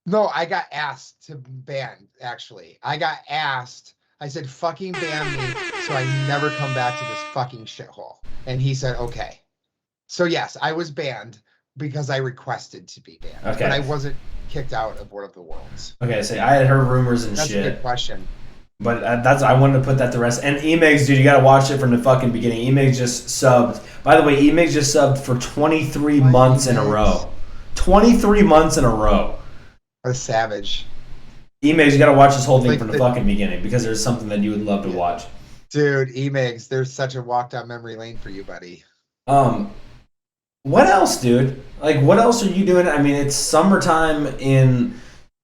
No, I got asked to ban, actually. I got asked. I said, fucking ban me so I never come back to this fucking shithole. And he said, okay. So yes, I was banned because I requested to be banned. Okay. But I wasn't kicked out of one of the worlds. Okay, so I had heard rumors and That's shit. That's a good question. But I wanted to put that to rest. And Emigs, dude, you got to watch it from the fucking beginning. Emigs just subbed. By the way, Emigs just subbed for 23 months in a row. 23 months in a row. What a savage. Emigs, you got to watch this whole thing from the fucking beginning because there's something that you would love to watch. Dude, Emigs, there's such a walk down memory lane for you, buddy. What else, dude? Like, what else are you doing? I mean, it's summertime in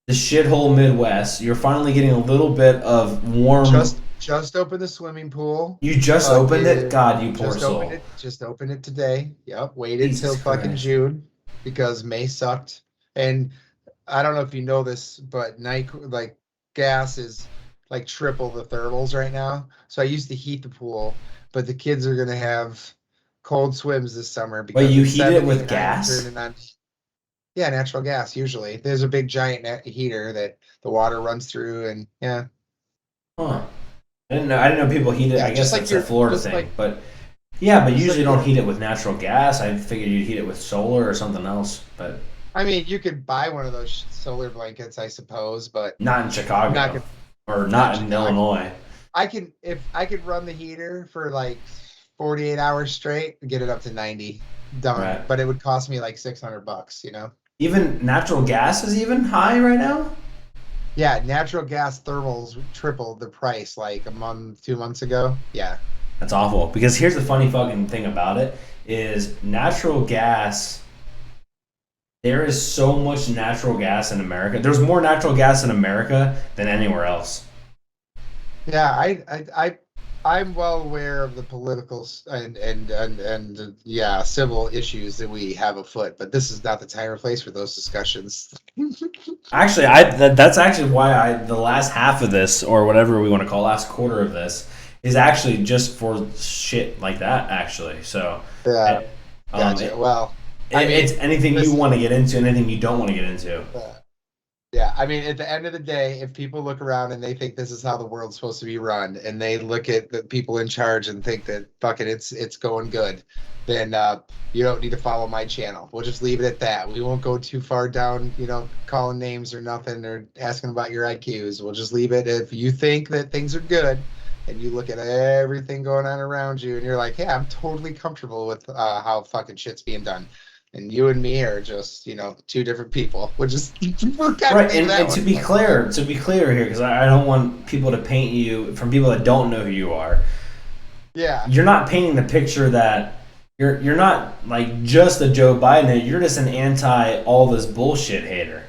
the shithole Midwest. You're finally getting a little bit of warm. Just opened the swimming pool. You just opened it? God, you poor soul. Just opened it today. Yep. Waited till fucking June because May sucked. And I don't know if you know this, but gas is like triple the thermals right now. So I used to heat the pool, but the kids are gonna have cold swims this summer. Because wait, you heat it with gas? Yeah, natural gas usually. There's a big giant heater that the water runs through, and yeah. Huh. I didn't know people heat it. Yeah, I guess that's a Florida thing, but yeah, but usually don't heat it with natural gas. I figured you'd heat it with solar or something else, but. I mean, you could buy one of those solar blankets, I suppose, but not in Chicago or not in Illinois. I could run the heater for like 48 hours straight and get it up to 90 done, right. But it would cost me like $600, Even natural gas is even high right now? Yeah, natural gas thermals tripled the price like a month, 2 months ago. Yeah. That's awful because here's the funny fucking thing about it is natural gas. There is so much natural gas in America. There's more natural gas in America than anywhere else. Yeah, I'm well aware of the political and yeah, civil issues that we have afoot, but this is not the time or place for those discussions. Actually, that's actually why the last half of this, or whatever we want to call last quarter of this, is actually just for shit like that. Actually, so Yeah, um, gotcha. it, Well, I mean, it's anything you listen, want to get into, anything you don't want to get into. yeah, I mean, at the end of the day, if people look around and they think this is how the world's supposed to be run, and they look at the people in charge and think that fucking it's going good, then you don't need to follow my channel. We'll just leave it at that. We won't go too far down, calling names or nothing or asking about your IQs. We'll just leave it. If you think that things are good and you look at everything going on around you and you're like, hey, I'm totally comfortable with how fucking shit's being done. And you and me are just, two different people. We're just we're kind Right, of leave and, that and one. to be clear here, because I don't want people to paint you from people that don't know who you are. Yeah. You're not painting the picture that you're not like just a Joe Biden. You're just an anti all this bullshit hater.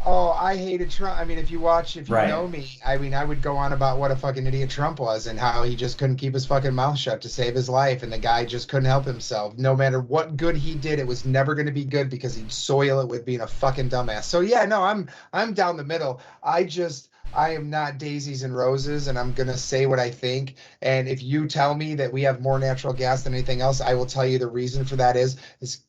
Oh, I hated Trump. I mean, if you Right. know me, I mean, I would go on about what a fucking idiot Trump was and how he just couldn't keep his fucking mouth shut to save his life. And the guy just couldn't help himself. No matter what good he did, it was never going to be good because he'd soil it with being a fucking dumbass. So yeah, no, I'm down the middle. I am not daisies and roses, and I'm gonna say what I think. And if you tell me that we have more natural gas than anything else, I will tell you the reason for that is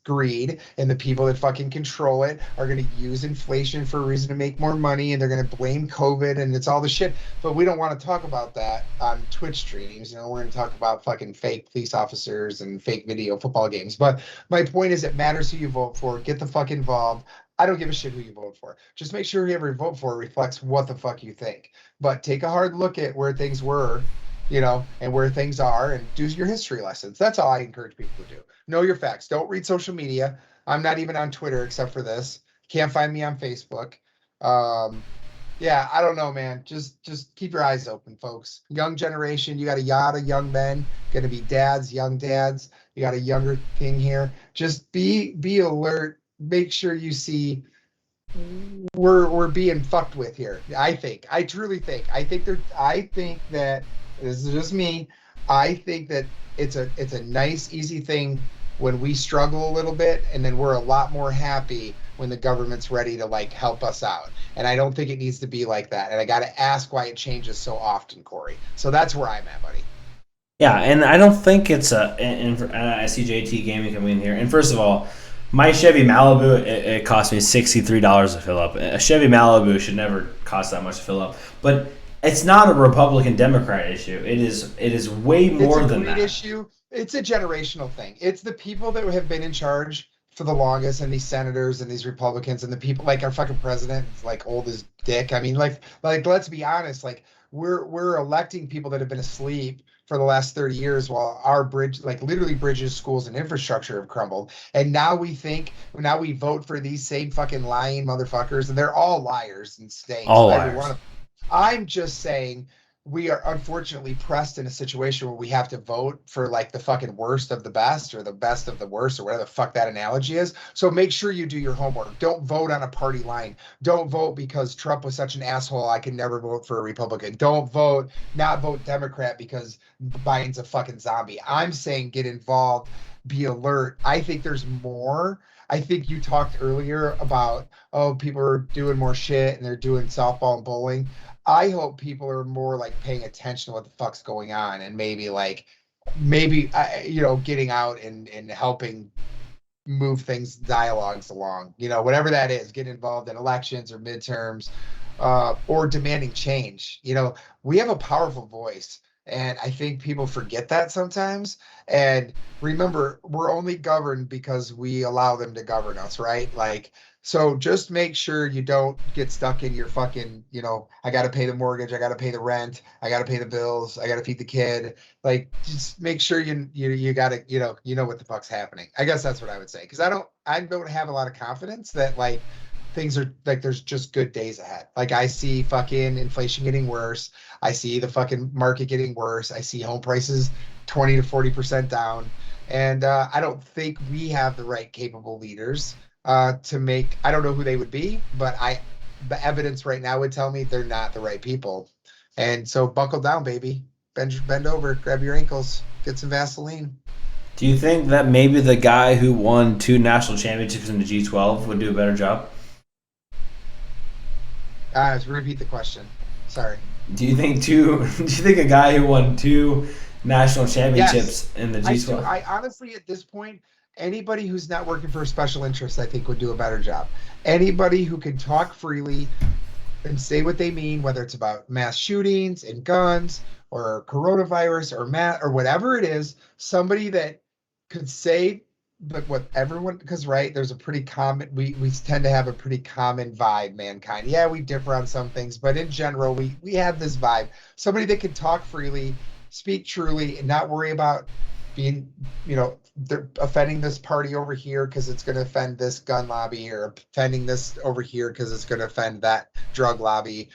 greed, and the people that fucking control it are gonna use inflation for a reason to make more money, and they're gonna blame COVID, and it's all the shit. But we don't want to talk about that on Twitch streams. We're gonna talk about fucking fake police officers and fake video football games. But my point is, it matters who you vote for. Get the fuck involved. I don't give a shit who you vote for. Just make sure whoever you vote for reflects what the fuck you think. But take a hard look at where things were, and where things are, and do your history lessons. That's all I encourage people to do. Know your facts. Don't read social media. I'm not even on Twitter except for this. Can't find me on Facebook. Yeah, I don't know, man. Just keep your eyes open, folks. Young generation, you got a yacht of young men, gonna be dads, young dads. You got a younger thing here. Just be alert. Make sure you see we're being fucked with here. I truly think. I think that this is just me. I think that it's a nice, easy thing when we struggle a little bit, and then we're a lot more happy when the government's ready to like help us out. And I don't think it needs to be like that. And I got to ask why it changes so often, Corey. So that's where I'm at, buddy. Yeah, and I don't think it's I see JT Gaming coming in here. And first of all, my Chevy Malibu, it cost me $63 to fill up. A Chevy Malibu should never cost that much to fill up. But it's not a Republican Democrat issue. It is way more than that. Issue. It's a generational thing. It's the people that have been in charge for the longest, and these senators and these Republicans and the people like our fucking president is like old as dick. I mean, like let's be honest. Like we're electing people that have been asleep for the last 30 years while our literally bridges, schools, and infrastructure have crumbled. And now we vote for these same fucking lying motherfuckers, and they're all liars and snakes. All Every liars. one of them. I'm just saying we are unfortunately pressed in a situation where we have to vote for like the fucking worst of the best or the best of the worst or whatever the fuck that analogy is. So make sure you do your homework. Don't vote on a party line. Don't vote because Trump was such an asshole I can never vote for a Republican. Don't not vote Democrat because Biden's a fucking zombie. I'm saying get involved, be alert. I think there's more. I think you talked earlier about, oh, people are doing more shit and they're doing softball and bowling. I hope people are more like paying attention to what the fuck's going on, and maybe getting out and helping move dialogues along, whatever that is, get involved in elections or midterms, or demanding change. We have a powerful voice, and I think people forget that sometimes. And remember, we're only governed because we allow them to govern us, right? Like, so just make sure you don't get stuck in your fucking, I got to pay the mortgage, I got to pay the rent, I got to pay the bills, I got to feed the kid. Like, just make sure you got to, what the fuck's happening. I guess that's what I would say, because I don't have a lot of confidence that like things are like there's just good days ahead. Like I see fucking inflation getting worse. I see the fucking market getting worse. I see home prices 20 to 40% down. And I don't think we have the right capable leaders to make. I don't know who they would be, but the evidence right now would tell me they're not the right people. And so buckle down, baby. Bend over, grab your ankles, get some Vaseline. Do you think that maybe the guy who won 2 national championships in the G12 would do a better job? Repeat the question. Sorry. Do you think a guy who won 2 national championships in the G12? I honestly, at this point, anybody who's not working for a special interest, I think, would do a better job. Anybody who can talk freely and say what they mean, whether it's about mass shootings and guns or coronavirus or whatever it is, somebody that could say but what everyone, because right, there's a pretty common, we tend to have a pretty common vibe, mankind. Yeah, we differ on some things, but in general, we have this vibe. Somebody that can talk freely, speak truly, and not worry about being, they're offending this party over here because it's going to offend this gun lobby, or offending this over here because it's going to offend that drug lobby.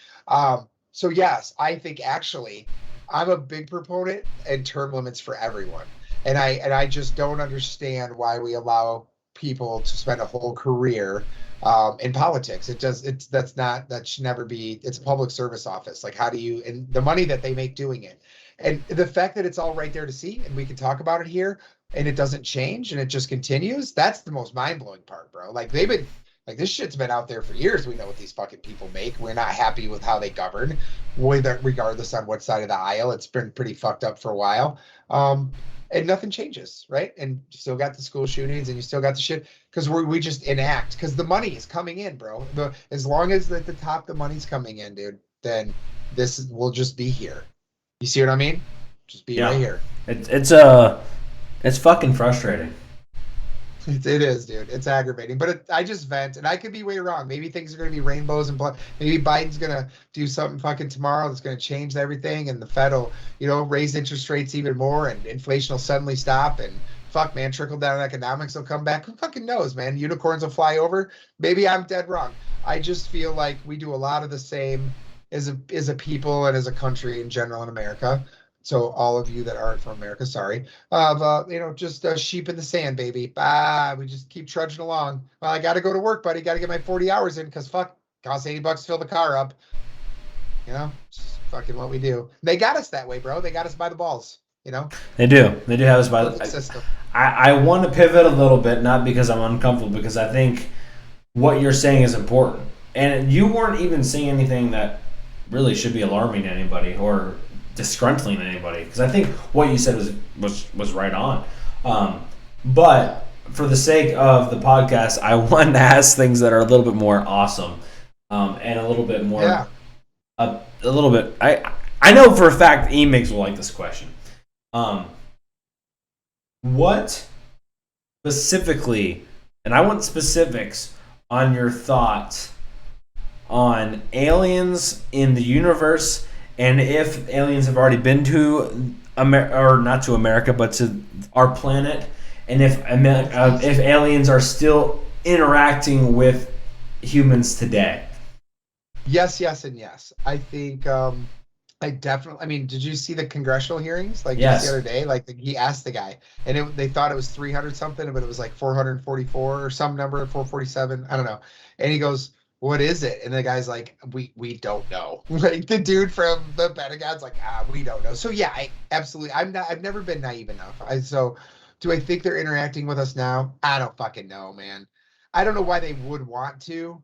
So yes, I think actually I'm a big proponent and term limits for everyone. And I just don't understand why we allow people to spend a whole career in politics. That should never be. It's a public service office. Like, how do you, and the money that they make doing it, and the fact that it's all right there to see, and we can talk about it here, and it doesn't change, and it just continues. That's the most mind blowing part, bro. Like, this shit's been out there for years. We know what these fucking people make. We're not happy with how they govern, regardless on what side of the aisle. It's been pretty fucked up for a while. And nothing changes, right? And you still got the school shootings, and you still got the shit because we just enact, because the money is coming in, bro. As long as at the top the money's coming in, dude, then will just be here. You see what I mean? Just be right here. It's fucking frustrating. It is, dude. It's aggravating, but I just vent, and I could be way wrong. Maybe things are going to be rainbows and maybe Biden's going to do something fucking tomorrow that's going to change everything, and the Fed will, raise interest rates even more, and inflation will suddenly stop, and fuck, man, trickle down economics will come back. Who fucking knows, man? Unicorns will fly over. Maybe I'm dead wrong. I just feel like we do a lot of the same as a people and as a country in general in America. So all of you that aren't from America, sorry, of just a sheep in the sand, baby. We just keep trudging along. Well, I got to go to work, buddy. Got to get my 40 hours in because fuck, costs $80 to fill the car up. Just fucking what we do. They got us that way, bro. They got us by the balls. They do have us by the system. I want to pivot a little bit, not because I'm uncomfortable, because I think what you're saying is important, and you weren't even saying anything that really should be alarming to anybody or disgruntling anybody, because I think what you said was right on. But for the sake of the podcast, I wanted to ask things that are a little bit more awesome, and a little bit more, a little bit. I know for a fact E-Migs will like this question. What specifically, and I want specifics on your thoughts on aliens in the universe, and if aliens have already been to or not to America, but to our planet, and if aliens are still interacting with humans today. Yes, and yes. I think did you see the congressional hearings just the other day? Like, he asked the guy, and they thought it was 300 something, but it was like 444 or some number, 447. I don't know. And he goes, "What is it?" And the guy's like, we don't know. Like, the dude from the Pentagon's like, we don't know. So yeah, I've never been naive enough. So do I think they're interacting with us now? I don't fucking know, man. I don't know why they would want to,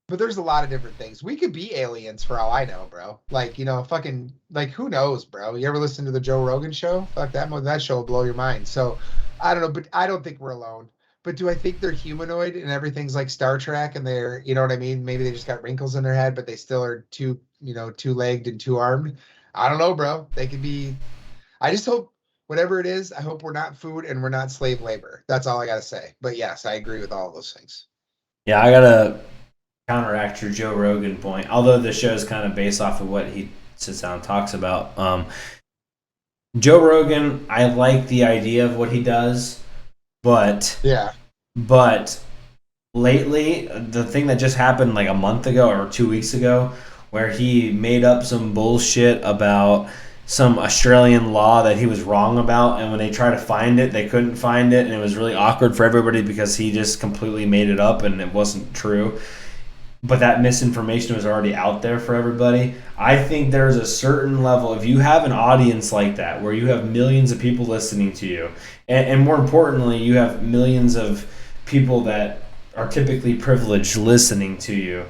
but there's a lot of different things. We could be aliens for all I know, bro. Like, fucking, like, who knows, bro? You ever listen to the Joe Rogan show? Fuck, that show will blow your mind. So I don't know, but I don't think we're alone. But do I think they're humanoid and everything's like Star Trek, and they're, you know what I mean? Maybe they just got wrinkles in their head, but they still are two-legged and two-armed. I don't know, bro. They could be. I just hope, whatever it is, I hope we're not food and we're not slave labor. That's all I got to say. But yes, I agree with all of those things. Yeah, I got to counteract your Joe Rogan point, although the show is kind of based off of what he sits down and talks about. Joe Rogan, I like the idea of what he does. But lately, the thing that just happened like a month ago or 2 weeks ago, where he made up some bullshit about some Australian law that he was wrong about, and when they tried to find it, they couldn't find it, and it was really awkward for everybody because he just completely made it up and it wasn't true. but that misinformation was already out there for everybody. I think there's a certain level, if you have an audience like that, where you have millions of people listening to you, and more importantly, you have millions of people that are typically privileged listening to you,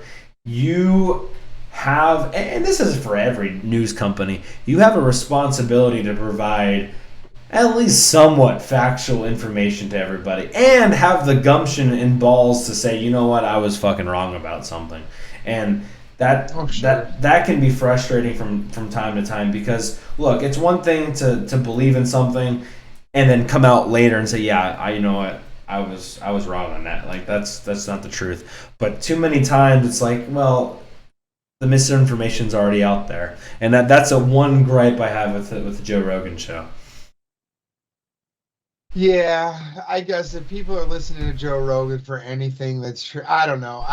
you have, and this is for every news company, you have a responsibility to provide at least somewhat factual information to everybody and have the gumption and balls to say, you know what, I was fucking wrong about something. And that that can be frustrating from time to time, because look, it's one thing to believe in something and then come out later and say, yeah, you know what, I was wrong on that. Like that's not the truth. But too many times it's like, well, the misinformation's already out there. And that's a one gripe I have with the Joe Rogan show. Yeah, I guess if people are listening to Joe Rogan for anything that's true, I don't know.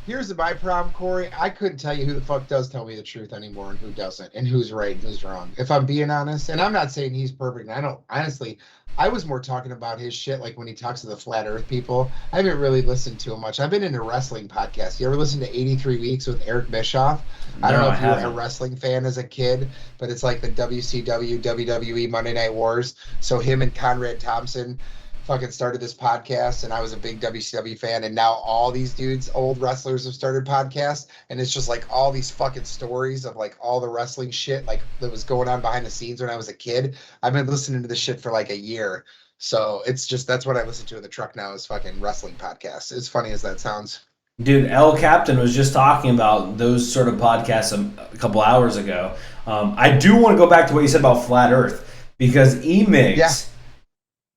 Here's my problem, Corey. I couldn't tell you who the fuck does tell me the truth anymore and who doesn't, and who's right and who's wrong. If I'm being honest, and I'm not saying he's perfect. I don't honestly. I was more talking about his shit, like when he talks to the flat Earth people. I haven't really listened to him much. I've been into wrestling podcasts. You ever listen to 83 Weeks with Eric Bischoff? I don't know if you were a wrestling fan as a kid, but it's like the WCW, WWE Monday Night Wars. So him and Conrad Thompson fucking started this podcast, and I was a big WCW fan, and now all these dudes, old wrestlers, have started podcasts, and it's just like all these fucking stories of like all the wrestling shit like that was going on behind the scenes when I was a kid. I've been listening to this shit for like a year. So it's just, that's what I listen to in the truck now, is fucking wrestling podcasts. As funny as that sounds. Dude, El Captain was just talking about those sort of podcasts a couple hours ago. I do want to go back to what you said about Flat Earth, because E-Migs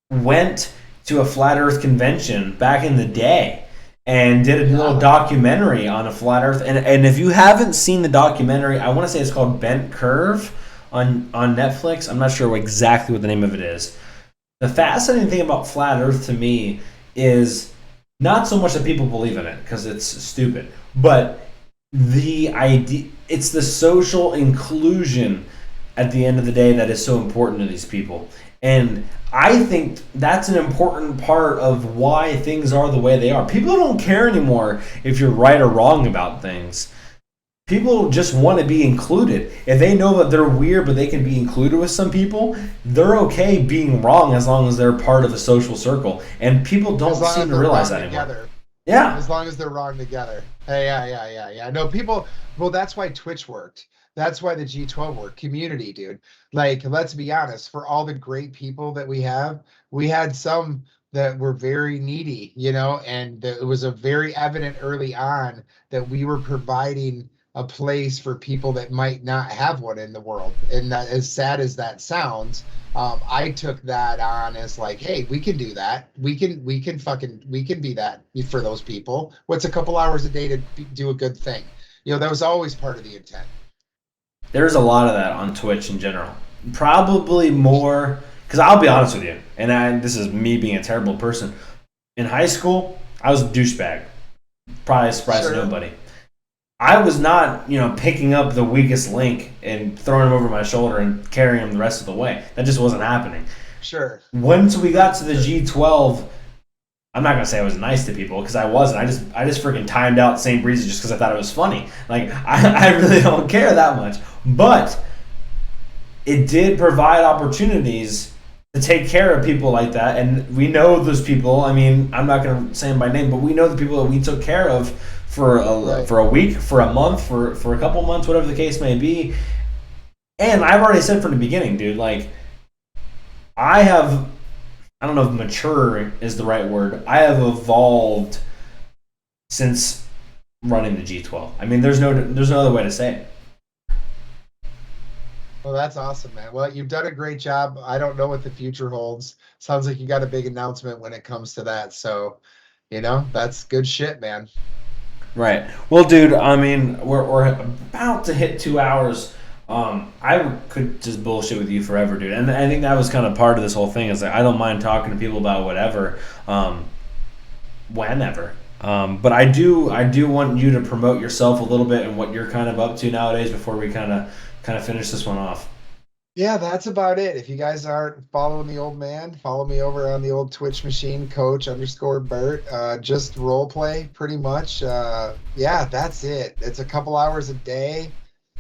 went to a Flat Earth convention back in the day and did a little documentary on a Flat Earth. And if you haven't seen the documentary, I want to say it's called Bent Curve on Netflix. I'm not sure exactly what the name of it is. The fascinating thing about Flat Earth to me is not so much that people believe in it, because it's stupid, but the idea, it's the social inclusion at the end of the day that is so important to these people. And I think that's an important part of why things are the way they are. People don't care anymore if you're right or wrong about things. People just want to be included. If they know that they're weird but they can be included with some people, they're okay being wrong as long as they're part of a social circle. And people don't seem to realize that anymore. Together. Yeah. As long as they're wrong together. Hey, yeah. No, people, well, that's why Twitch worked. That's why the G12 worked. Community, dude. Like, let's be honest, for all the great people that we had some that were very needy, and it was a very evident early on that we were providing a place for people that might not have one in the world. And that, as sad as that sounds, I took that on as like, hey, we can do that. We can be that for those people. What's a couple hours a day to do a good thing? That was always part of the intent. There's a lot of that on Twitch in general. Probably more, because I'll be honest with you, and this is me being a terrible person. In high school, I was a douchebag. Probably a surprise to nobody. I was not, picking up the weakest link and throwing him over my shoulder and carrying him the rest of the way. That just wasn't happening. Sure. Once we got to the G12, I'm not gonna say I was nice to people, because I wasn't. I just freaking timed out St. Breezy just because I thought it was funny. Like I really don't care that much. But it did provide opportunities to take care of people like that, and we know those people. I mean, I'm not gonna say them by name, but we know the people that we took care of for a week, for a month, for a couple months, whatever the case may be. And I've already said from the beginning, dude, like I don't know if mature is the right word. I have evolved since running the G12. I mean, there's no other way to say it. Well, that's awesome, man. Well, you've done a great job. I don't know what the future holds. Sounds like you got a big announcement when it comes to that. So, that's good shit, man. Right. Well, dude, I mean, we're about to hit 2 hours. I could just bullshit with you forever, dude. And I think that was kind of part of this whole thing, is that I don't mind talking to people about whatever, whenever. But I do want you to promote yourself a little bit and what you're kind of up to nowadays before we kind of finish this one off. Yeah, that's about it. If you guys aren't following the old man, follow me over on the old Twitch machine, coach_Bert. Just role play pretty much. Yeah, that's it. It's a couple hours a day.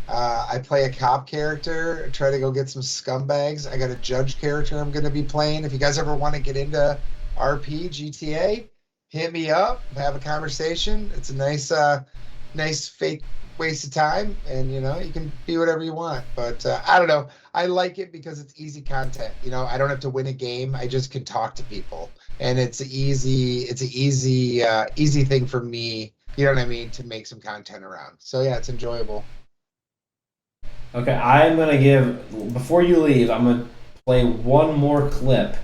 I play a cop character, try to go get some scumbags. I got a judge character I'm going to be playing. If you guys ever want to get into RP, GTA, hit me up, have a conversation. It's a nice fake waste of time, and you can be whatever you want. But I don't know. I like it because it's easy content. I don't have to win a game. I just can talk to people, and it's an easy thing for me. You know what I mean? To make some content around. So yeah, it's enjoyable. Okay, I'm going to give, before you leave, I'm going to play one more clip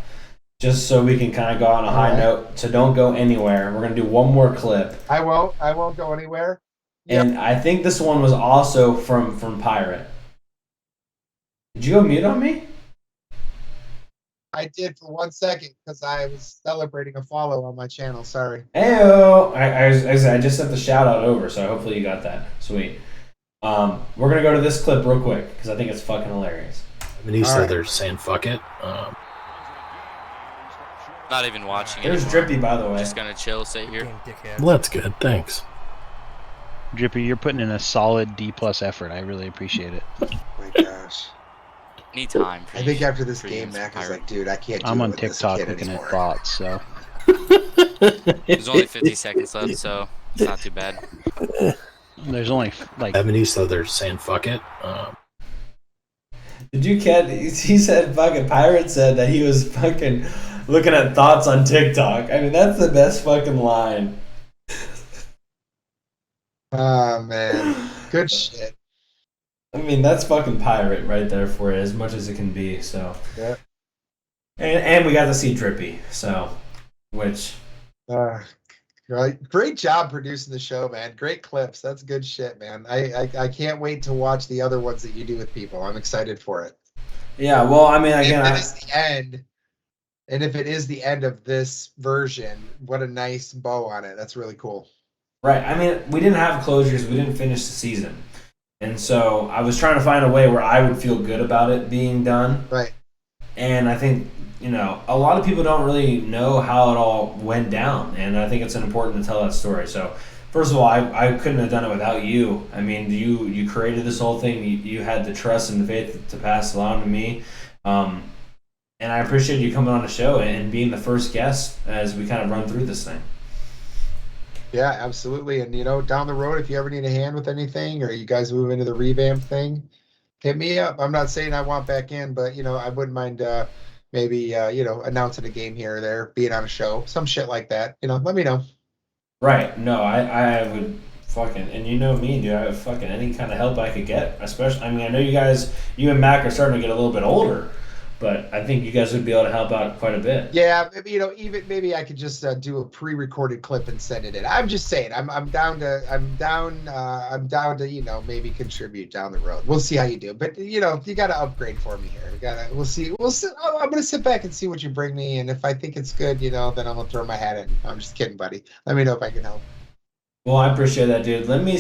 just so we can kind of go on a high note. So don't go anywhere. We're going to do one more clip. I won't go anywhere. And I think this one was also from Pirate. Did you go mute on me? I did for 1 second because I was celebrating a follow on my channel. Sorry. Heyo! I just sent the shout out over, so hopefully you got that. Sweet. We're gonna go to this clip real quick because I think it's fucking hilarious. When you said they're saying fuck it. Not even watching it. There's Drippy, by the way. Just gonna chill, sit here. Well, that's good. Thanks. Drippy, you're putting in a solid D+ effort. I really appreciate it. Oh my gosh. Anytime. I think after this game, Mac is like, dude, I can't do I'm it on with this TikTok kid looking anymore. at thoughts, so. There's only 50 seconds left, so it's not too bad. There's only like. Ebony, so they're saying fuck it. Did you catch? He said fucking Pirate said that he was fucking looking at thoughts on TikTok. I mean, that's the best fucking line. Oh man, good shit. I mean, that's fucking Pirate right there for you, as much as it can be. So. Yeah. And we got to see Drippy, so which. Great job producing the show, man. Great clips. That's good shit, man. I can't wait to watch the other ones that you do with people. I'm excited for it. Yeah, well, I mean, again, if it is the end, and if it is the end of this version, what a nice bow on it. That's really cool. Right. I mean, we didn't have closures. We didn't finish the season, and so I was trying to find a way where I would feel good about it being done. Right. And I think, a lot of people don't really know how it all went down, and I think it's important to tell that story. So, first of all, I couldn't have done it without you. I mean, you created this whole thing. You had the trust and the faith to pass along to me, and I appreciate you coming on the show and being the first guest as we kind of run through this thing. Yeah, absolutely. And, down the road, if you ever need a hand with anything or you guys move into the revamp thing, hit me up. I'm not saying I want back in, but, I wouldn't mind maybe, announcing a game here or there, being on a show, some shit like that. Let me know. Right. No, I would fucking, and you know me, dude, I would fucking any kind of help I could get, especially, I mean, I know you and Mac are starting to get a little bit older, but I think you guys would be able to help out quite a bit. Yeah, even maybe I could just do a pre-recorded clip and send it in. I'm just saying, I'm down to maybe contribute down the road. We'll see how you do, but you got to upgrade for me here. We'll see. I'm gonna sit back and see what you bring me, and if I think it's good, then I'm gonna throw my hat in. I'm just kidding, buddy. Let me know if I can help. Well, I appreciate that, dude. Let me